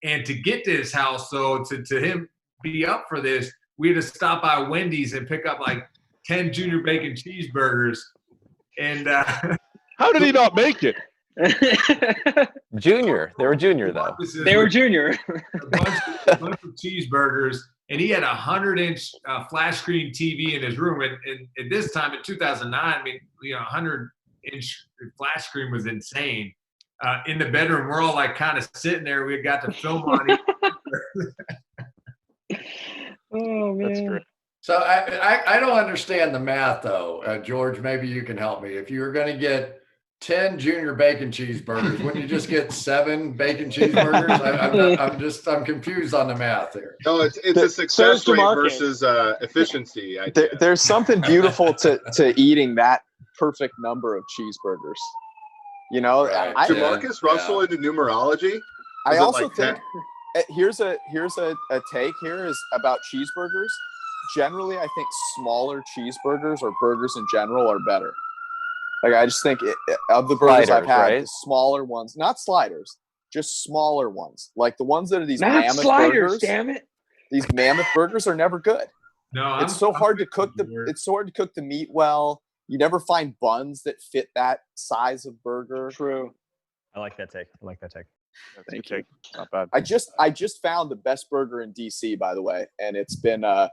and to get to his house, though, to him be up for this, we had to stop by Wendy's and pick up like 10 junior bacon cheeseburgers. And How did he not make it? Junior. They were junior though. They were junior. a bunch of cheeseburgers, and he had a 100-inch flat screen TV in his room. And at this time in 2009, I mean, 100-inch flat screen was insane. In the bedroom, we're all like kind of sitting there. We got to film on it. Oh man, That's great. So I don't understand the math though, George. Maybe you can help me. If you were going to get 10 junior bacon cheeseburgers, wouldn't you just get 7 bacon cheeseburgers? I'm confused on the math here. No, it's a success rate versus efficiency. There's something beautiful to eating that perfect number of cheeseburgers. Right. Jamarcus Russell into numerology. I Is it also like think here's a take here is about cheeseburgers. Generally, I think smaller cheeseburgers or burgers in general are better. Like I just think of the burgers I've had, right? the smaller ones, not sliders, just smaller ones. Like the ones that are these not mammoth sliders, burgers. damn it! These mammoth burgers are never good. No, It's so hard to cook the meat well. You never find buns that fit that size of burger. True. I like that take. Thank you. Not bad. I just found the best burger in DC, by the way, and it's been a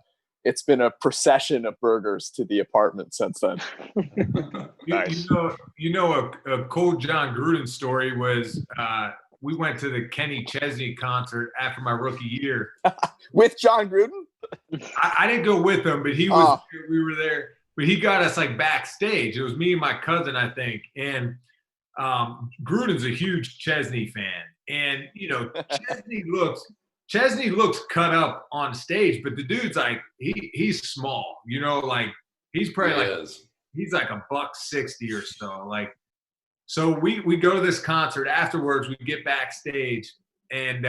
procession of burgers to the apartment since then. Nice. A cool John Gruden story was we went to the Kenny Chesney concert after my rookie year. With John Gruden? I didn't go with him, but he was. We were there, but he got us like backstage. It was me and my cousin, I think, and Gruden's a huge Chesney fan, and Chesney looks cut up on stage, but the dude's like he's small, like he's probably he's like $160 or so. Like, so we go to this concert afterwards. We get backstage and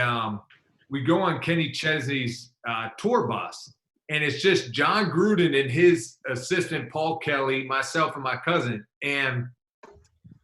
we go on Kenny Chesney's tour bus, and it's just John Gruden and his assistant Paul Kelly, myself, and my cousin. And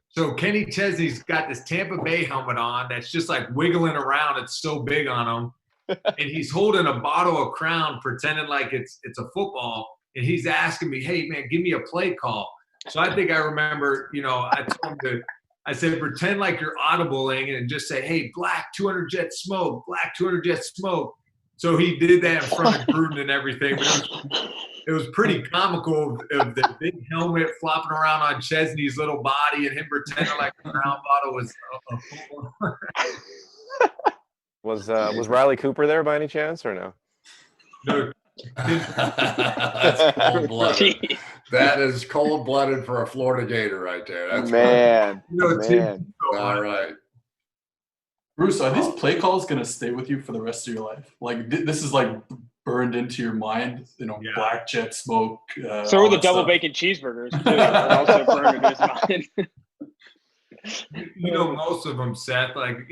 so Kenny Chesney's got this Tampa Bay helmet on that's just like wiggling around. It's so big on him. And he's holding a bottle of Crown, pretending like it's a football. And he's asking me, "Hey man, give me a play call." So I think I remember, I told him I said, pretend like you're audibling and just say, "Hey, black 200 jet smoke, black 200 jet smoke." So he did that in front of Gruden and everything. But it was pretty comical of the big helmet flopping around on Chesney's little body and him pretending like the Crown bottle was a football. Was Riley Cooper there by any chance or no? No. That's cold-blooded. That is cold-blooded for a Florida Gator right there. That's man. all right. Bruce, are these play calls going to stay with you for the rest of your life? Like this is like burned into your mind, black jet smoke. So are the double bacon cheeseburgers. They're also burned into his mind. Most of them, Seth, like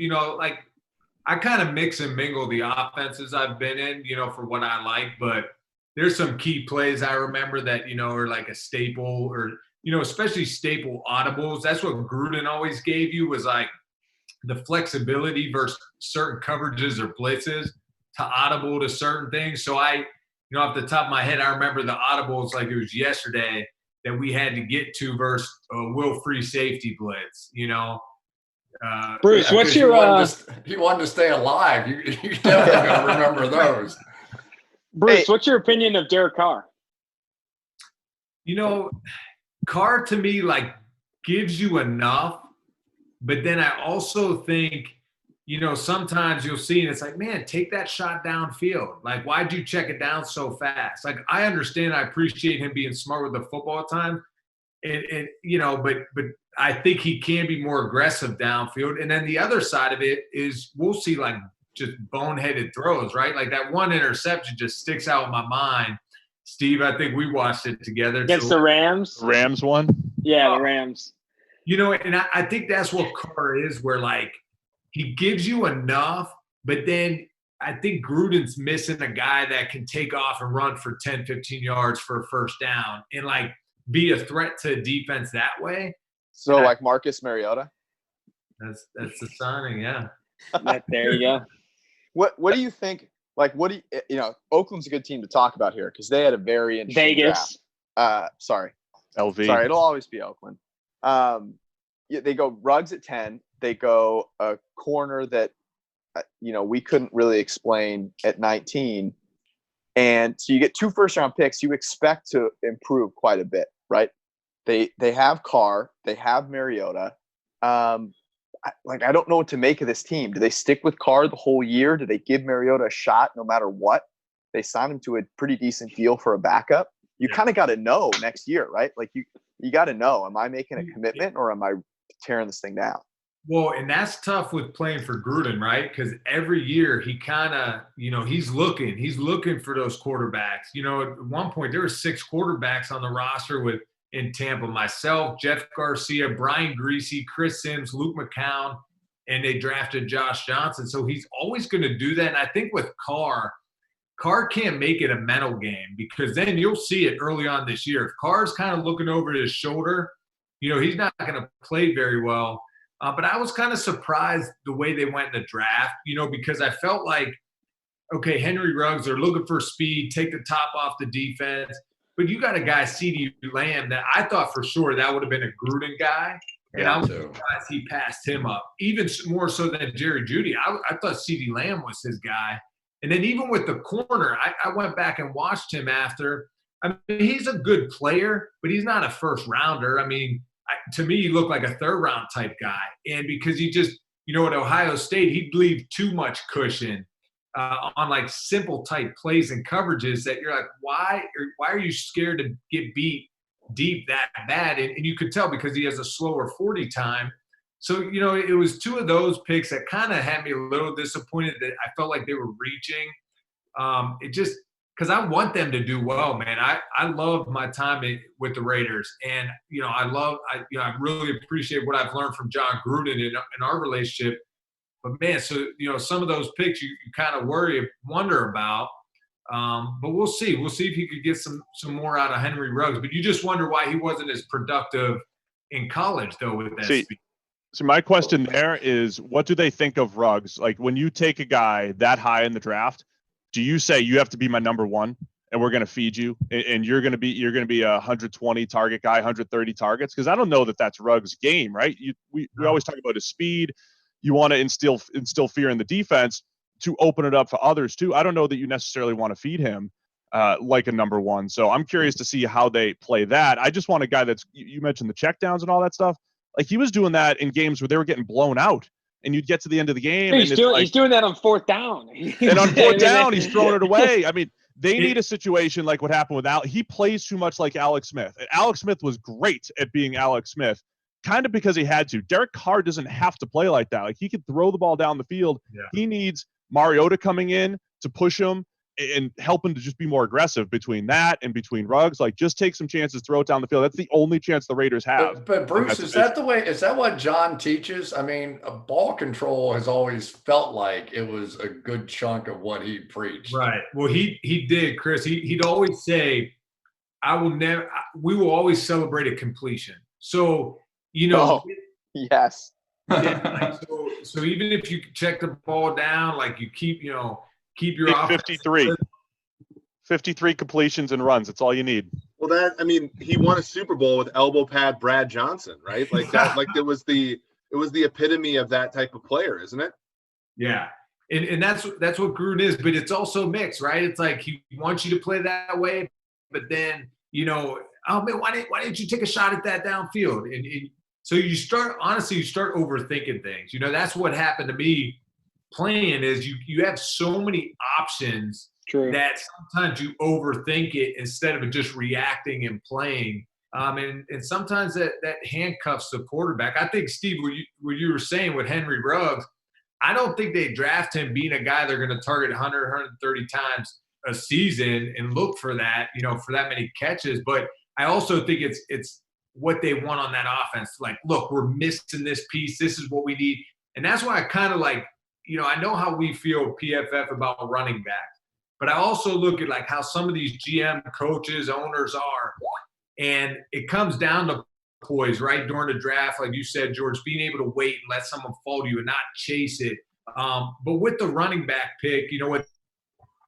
I kind of mix and mingle the offenses I've been in, for what I like, but there's some key plays I remember that, are like a staple or, especially staple audibles. That's what Gruden always gave you, was like the flexibility versus certain coverages or blitzes to audible to certain things. So off the top of my head, I remember the audibles like it was yesterday that we had to get to versus will free safety blitz, Bruce, what's your you wanted to stay alive. You definitely gotta remember those. Bruce, what's your opinion of Derek Carr? Carr to me gives you enough, but then I also think, sometimes you'll see and it's like, man, take that shot downfield. Like, why'd you check it down so fast? Like, I understand, I appreciate him being smart with the football at times. And but I think he can be more aggressive downfield. And then the other side of it is we'll see just boneheaded throws, right? Like that one interception just sticks out in my mind. Steve, I think we watched it together. Against the Rams? Rams one? Yeah, the Rams. And I think that's what Carr is, where he gives you enough, but then I think Gruden's missing a guy that can take off and run for 10, 15 yards for a first down and be a threat to defense that way. So like Marcus Mariota? That's the signing, yeah. There you go. What do you think? Like, what do you know? Oakland's a good team to talk about here because they had a very interesting Vegas. draft. Sorry, LV. sorry, it'll always be Oakland. Yeah, they go Ruggs at 10. They go a corner that we couldn't really explain at 19, and so you get 2 first-round picks. You expect to improve quite a bit, right? They have Carr, they have Mariota. I don't know what to make of this team. Do they stick with Carr the whole year? Do they give Mariota a shot no matter what? They signed him to a pretty decent deal for a backup. You kind of got to know next year, right? Like you got to know, am I making a commitment or am I tearing this thing down? Well, and that's tough with playing for Gruden, right? Because every year he kind of, he's looking for those quarterbacks. At one point there were 6 quarterbacks on the roster in Tampa, myself, Jeff Garcia, Brian Greasy, Chris Sims, Luke McCown, and they drafted Josh Johnson. So he's always going to do that. And I think with Carr can't make it a mental game because then you'll see it early on this year. If Carr's kind of looking over his shoulder, he's not going to play very well. But I was kind of surprised the way they went in the draft, because I felt like, okay, Henry Ruggs, they're looking for speed, take the top off the defense. But you got a guy, CeeDee Lamb, that I thought for sure that would have been a Gruden guy. And I was surprised he passed him up, even more so than Jerry Jeudy. I thought CeeDee Lamb was his guy. And then even with the corner, I went back and watched him after. I mean, he's a good player, but he's not a first rounder. I mean, to me, he looked like a third-round type guy. And because he just, at Ohio State, he'd leave too much cushion on like simple type plays and coverages that you're like, why are you scared to get beat deep that bad? And you could tell because he has a slower 40 time. So, it was 2 of those picks that kind of had me a little disappointed that I felt like they were reaching. It just – because I want them to do well, man. I love my time with the Raiders. And, I really appreciate what I've learned from John Gruden in our relationship. But, man, so, some of those picks you kind of wonder about. But we'll see. We'll see if he could get some more out of Henry Ruggs. But you just wonder why he wasn't as productive in college, though, with that speed. So my question there is, what do they think of Ruggs? Like, when you take a guy that high in the draft, do you say you have to be my number 1 and we're going to feed you and you're going to be a 120 target guy, 130 targets? Because I don't know that that's Ruggs' game, right? We always talk about his speed. You want to instill fear in the defense to open it up for others too. I don't know that you necessarily want to feed him like a number 1. So I'm curious to see how they play that. I just want a guy you mentioned the checkdowns and all that stuff. Like he was doing that in games where they were getting blown out. And you'd get to the end of the game. He's doing that on 4th down. And on 4th down, he's throwing it away. I mean, they need a situation like what happened with Alex. He plays too much like Alex Smith. And Alex Smith was great at being Alex Smith, kind of because he had to. Derek Carr doesn't have to play like that. Like he could throw the ball down the field. Yeah. He needs Mariota coming in to push him and help him to just be more aggressive between that and between Ruggs. Like just take some chances, throw it down the field. That's the only chance the Raiders have. But Bruce, is that what John teaches? I mean, ball control has always felt like it was a good chunk of what he preached. Right. Well, he did, Chris. He'd always say, we will always celebrate a completion. So, yes. So even if you check the ball down, like you keep your 53 completions and runs. That's all you need. Well, he won a Super Bowl with elbow pad Brad Johnson, right? Like that. Like it was the epitome of that type of player, isn't it? Yeah, and that's what Gruden is. But it's also mixed, right? It's like he wants you to play that way, but then oh man, why didn't you take a shot at that downfield? And so you start overthinking things. That's what happened to me. Playing is you have so many options. True. That sometimes you overthink it instead of just reacting and playing. And sometimes that handcuffs the quarterback. I think, Steve, what you were saying with Henry Ruggs, I don't think they draft him being a guy they're going to target 100, 130 times a season and look for that, for that many catches. But I also think it's what they want on that offense. Like, look, we're missing this piece. This is what we need. And that's why I kind of like, I know how we feel PFF about running backs, but I also look at like how some of these GM coaches, owners are, and it comes down to poise, right? During the draft, like you said, George, being able to wait and let someone fall to you and not chase it. But with the running back pick, what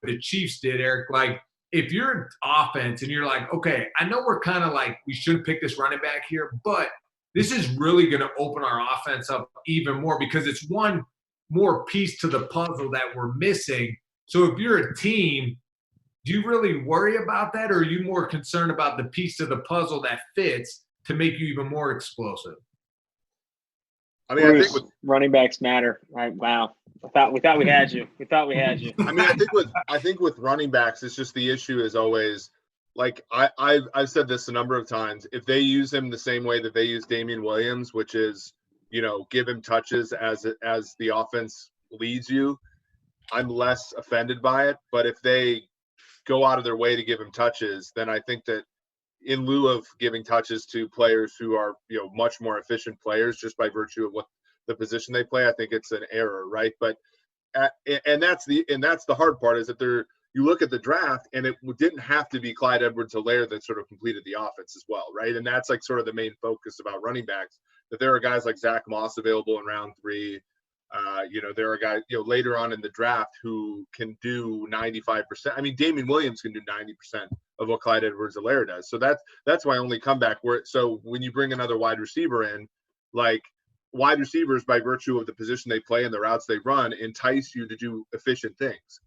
the Chiefs did, Eric. Like, if you're an offense and you're like, okay, I know we're kind of like, we should pick this running back here, but this is really going to open our offense up even more because it's one more piece to the puzzle that we're missing. So if you're a team, do you really worry about that, or are you more concerned about the piece of the puzzle that fits to make you even more explosive? I mean, Bruce, I think running backs matter. Right? Wow. We thought we had you. We thought we had you. I mean, I think with running backs, it's just the issue is always like I've said this a number of times. If they use him the same way that they use Damian Williams, which is, you know, give him touches as the offense leads you, I'm less offended by it. But if they go out of their way to give him touches, then I think that in lieu of giving touches to players who are, you know, much more efficient players just by virtue of what the position they play, I think it's an error, right? But and that's the hard part is that you look at the draft and it didn't have to be Clyde Edwards-Helaire that sort of completed the offense as well, right? And that's like sort of the main focus about running backs, that there are guys like Zach Moss available in round 3. You know, there are guys, you know, later on in the draft who can do 95%. I mean, Damian Williams can do 90% of what Clyde Edwards-Helaire does. So that's my only comeback. So when you bring another wide receiver in, like, wide receivers, by virtue of the position they play and the routes they run, entice you to do efficient things.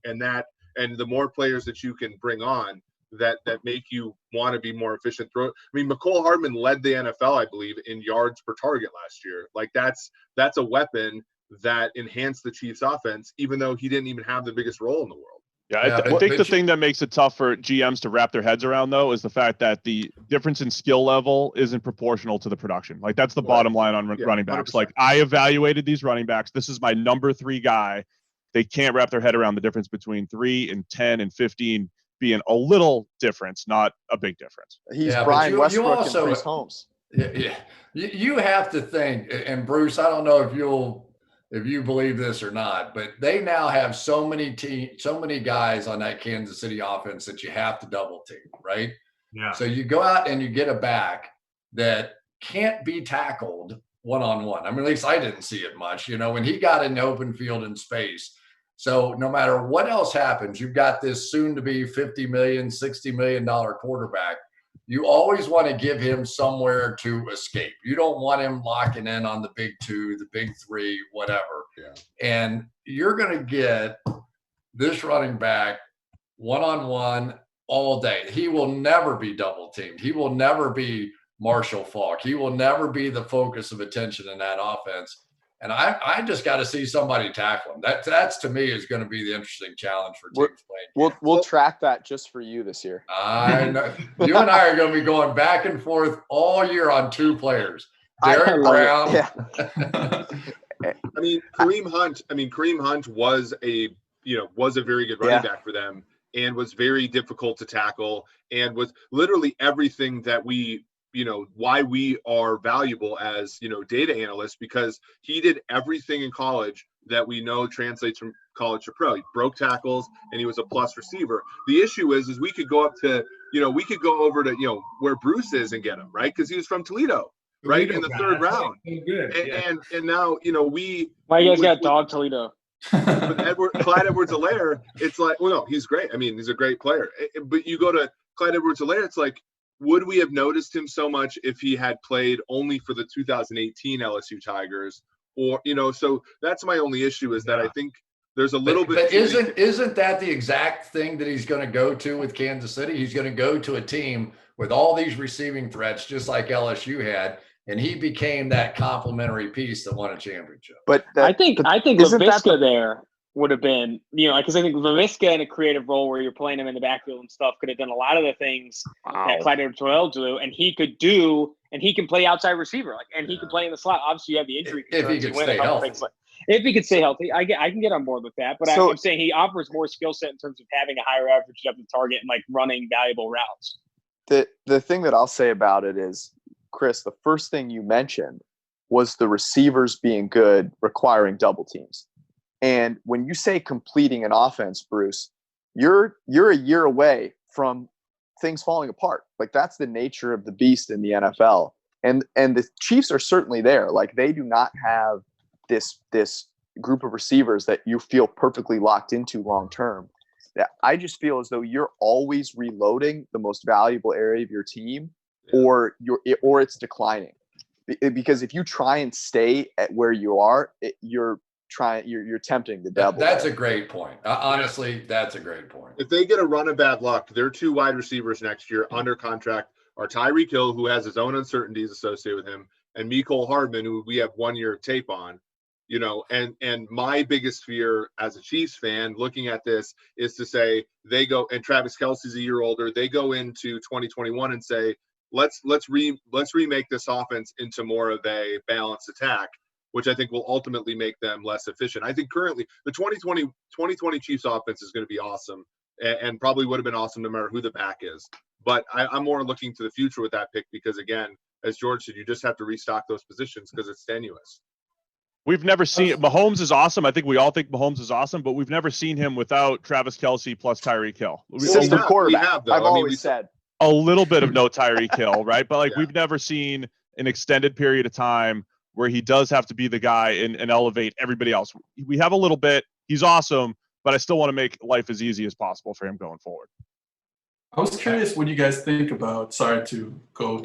And the more players that you can bring on that make you want to be more efficient throw. I mean, McCole Hardman led the NFL, I believe, in yards per target last year. Like that's a weapon that enhanced the Chiefs offense, even though he didn't even have the biggest role in the world. Yeah, I think the thing that makes it tough for GMs to wrap their heads around, though, is the fact that the difference in skill level isn't proportional to the production. Like, that's the bottom line on running backs. 100%. Like, I evaluated these running backs. This is my number 3 guy. They can't wrap their head around the difference between 3 and 10 and 15 being a little difference, not a big difference. He's Brian Westbrook and Cris Holmes. Yeah. You have to think, and Bruce, I don't know if you believe this or not, but they now have so many guys on that Kansas City offense that you have to double team, right? Yeah. So you go out and you get a back that can't be tackled one-on-one. I mean, at least I didn't see it much, you know, when he got in the open field in space. So no matter what else happens, you've got this soon to be $50 million, $60 million quarterback. You always want to give him somewhere to escape. You don't want him locking in on the big 2, the big 3, whatever. Yeah. And you're going to get this running back one-on-one all day. He will never be double teamed. He will never be Marshall Faulk. He will never be the focus of attention in that offense. And I just got to see somebody tackle him. That's to me is going to be the interesting challenge for teams playing. We'll track that just for you this year. I know. You and I are going to be going back and forth all year on 2 players. Derek Brown. Yeah. I mean, Kareem Hunt was a very good running back for them and was very difficult to tackle and was literally everything that we, you know, why we are valuable as, you know, data analysts, because he did everything in college that we know translates from college to pro. He broke tackles and he was a plus receiver. The issue is we could go over to, you know, where Bruce is and get him, right? Because he was from Toledo, right? In the 3rd round. And now, you know, why you guys got dog Toledo? But Clyde Edwards-Helaire, it's like, well, no, he's great. I mean, he's a great player. But you go to Clyde Edwards-Helaire, it's like, would we have noticed him so much if he had played only for the 2018 LSU Tigers? Or, you know, so that's my only issue is that I think there's a little bit. But isn't that the exact thing that he's going to go to with Kansas City? He's going to go to a team with all these receiving threats, just like LSU had, and he became that complementary piece that won a championship. But I think Laviska there would have been, you know, because I think Laviska in a creative role where you're playing him in the backfield and stuff could have done a lot of the things that Clyde Edwards-Helaire do, and he could do, and he can play outside receiver, he can play in the slot. Obviously, you have the injury if he could stay healthy. If he could stay healthy, I can get on board with that. But I'm saying he offers more skill set in terms of having a higher average depth of target and like running valuable routes. The thing that I'll say about it is, Cris, the first thing you mentioned was the receivers being good, requiring double teams. And when you say completing an offense, Bruce, you're a year away from things falling apart. Like, that's the nature of the beast in the NFL. And the Chiefs are certainly there. Like, they do not have this group of receivers that you feel perfectly locked into long term. I just feel as though you're always reloading the most valuable area of your team, or it's declining. Because if you try and stay at where you are, you're tempting the devil. That's a great point. Honestly, that's a great point. If they get a run of bad luck, their 2 wide receivers next year under contract are Tyreek Hill, who has his own uncertainties associated with him, and Mecole Hardman, who we have 1 year of tape on. And my biggest fear as a Chiefs fan looking at this is to say they go, and Travis Kelce's a year older, they go into 2021 and say, let's remake this offense into more of a balanced attack, which I think will ultimately make them less efficient. I think currently the 2020 Chiefs offense is going to be awesome, and probably would have been awesome no matter who the back is. But I'm more looking to the future with that pick because, again, as George said, you just have to restock those positions because it's tenuous. We've never seen Mahomes is awesome. I think we all think Mahomes is awesome, but we've never seen him without Travis Kelce plus Tyreek Hill. System quarterback. I've always said a little bit of no Tyreek Hill, right? But we've never seen an extended period of time where he does have to be the guy and elevate everybody else. We have a little bit. He's awesome, but I still want to make life as easy as possible for him going forward. I was curious what you guys think about, sorry to go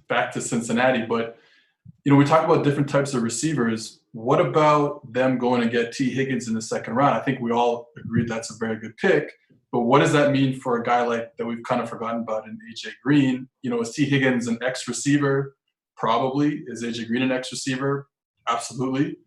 back to Cincinnati, but we talk about different types of receivers. What about them going to get T. Higgins in the second round? I think we all agreed that's a very good pick. But what does that mean for a guy like that we've kind of forgotten about in A.J. Green? Is T. Higgins an X receiver? Probably. Is A.J. Green an X receiver? Absolutely.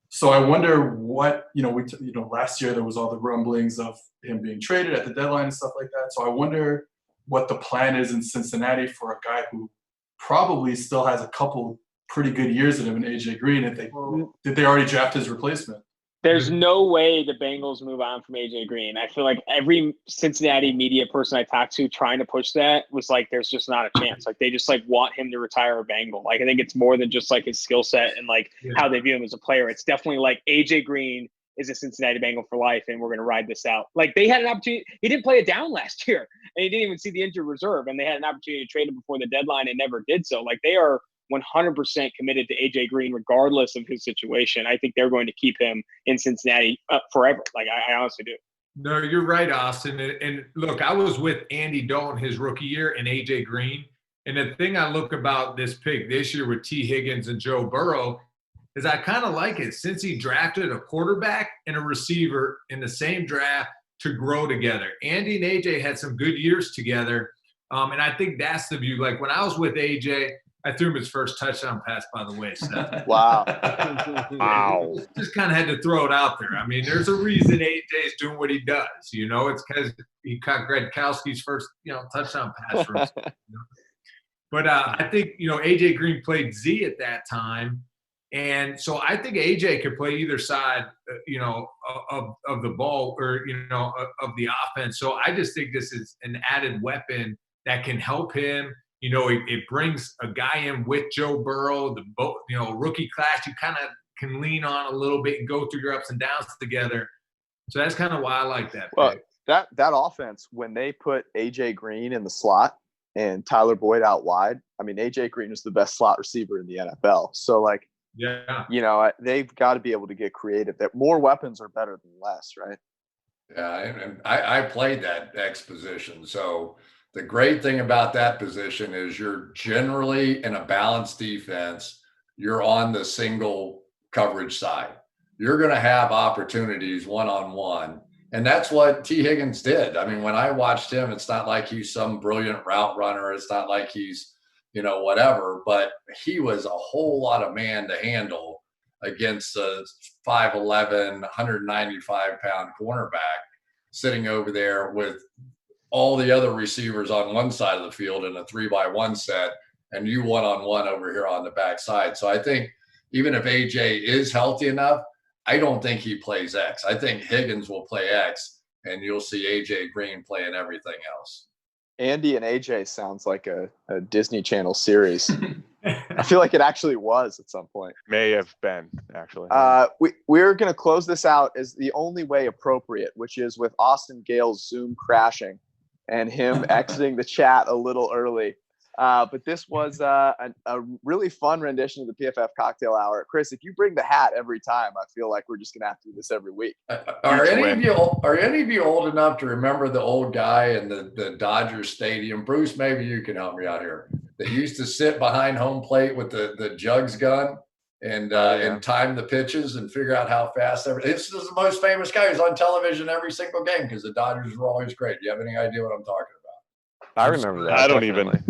So I wonder what, last year there was all the rumblings of him being traded at the deadline and stuff like that. So I wonder what the plan is in Cincinnati for a guy who probably still has a couple pretty good years in him in A.J. Green. Did they already draft his replacement? There's no way the Bengals move on from A.J. Green. I feel like every Cincinnati media person I talked to trying to push that was like, there's just not a chance. They just want him to retire a Bengal. I think it's more than just his skill set and how they view him as a player. It's definitely A.J. Green is a Cincinnati Bengal for life, and we're going to ride this out. They had an opportunity. He didn't play it down last year, and he didn't even see the injured reserve, and they had an opportunity to trade him before the deadline and never did so. They are 100% committed to A.J. Green regardless of his situation. I think they're going to keep him in Cincinnati forever. I honestly do. No, you're right, Austin. And look, I was with Andy Dalton his rookie year and A.J. Green. And the thing I look about this pick this year with T. Higgins and Joe Burrow is I kind of like it since he drafted a quarterback and a receiver in the same draft to grow together. Andy and A.J. had some good years together. And I think that's the view. When I was with A.J., I threw him his first touchdown pass, by the way, Seth. Wow. Wow. Just kind of had to throw it out there. I mean, there's a reason A.J. is doing what he does. It's because he caught Gradkowski's first, touchdown pass for him. But I think, A.J. Green played Z at that time. And so I think A.J. could play either side, of the ball or, of the offense. So I just think this is an added weapon that can help him. It brings a guy in with Joe Burrow, rookie class. You kind of can lean on a little bit and go through your ups and downs together. So that's kind of why I like that. Well, that offense, when they put A.J. Green in the slot and Tyler Boyd out wide, I mean, A.J. Green is the best slot receiver in the NFL. So, they've got to be able to get creative. That more weapons are better than less, right? Yeah, and I played that X position. So the great thing about that position is you're generally in a balanced defense. You're on the single coverage side. You're going to have opportunities one-on-one. And that's what T. Higgins did. I mean, when I watched him, it's not like he's some brilliant route runner. It's not like he's, whatever. But he was a whole lot of man to handle against a 5'11", 195-pound cornerback sitting over there with all the other receivers on one side of the field in a 3-by-1 set, and you one-on-one over here on the backside. So I think even if AJ is healthy enough, I don't think he plays X. I think Higgins will play X, and you'll see AJ Green playing everything else. Andy and AJ sounds like a Disney Channel series. I feel like it actually was at some point. May have been, actually. We're going to close this out as the only way appropriate, which is with Austin Gale's Zoom crashing and him exiting the chat a little early. But this was a really fun rendition of the PFF Cocktail Hour. Cris, if you bring the hat every time, I feel like we're just gonna have to do this every week. Are any of you old enough to remember the old guy in the Dodgers Stadium? Bruce, maybe you can help me out here. That used to sit behind home plate with the jugs gun and time the pitches and figure out how fast this is the most famous guy who's on television every single game because the Dodgers were always great. Do you have any idea what I'm talking about? I remember that. I don't definitely. even.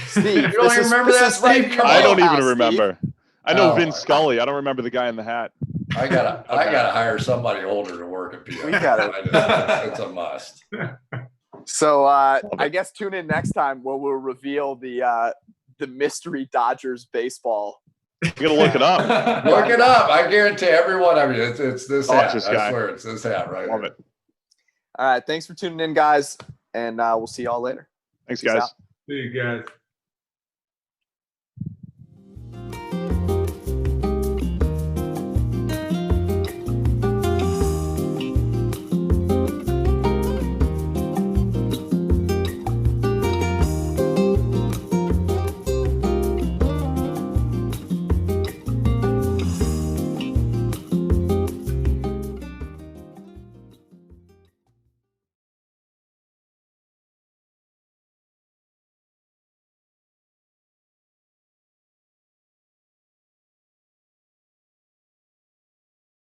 Steve, You don't even remember that, Steve? Come I on. don't even Steve. remember. I know Oh, Vince Scully. I don't remember the guy in the hat. I gotta hire somebody older to work at PFF. We got it. It's a must. So I guess tune in next time where we'll reveal the mystery Dodgers baseball. You gotta look it up. Look it up. I guarantee everyone. I mean, it's this hat. This I guy. swear it's this hat right Love here. it. All right, thanks for tuning in, guys, and we'll see y'all later. Thanks, Peace guys. out. See you guys.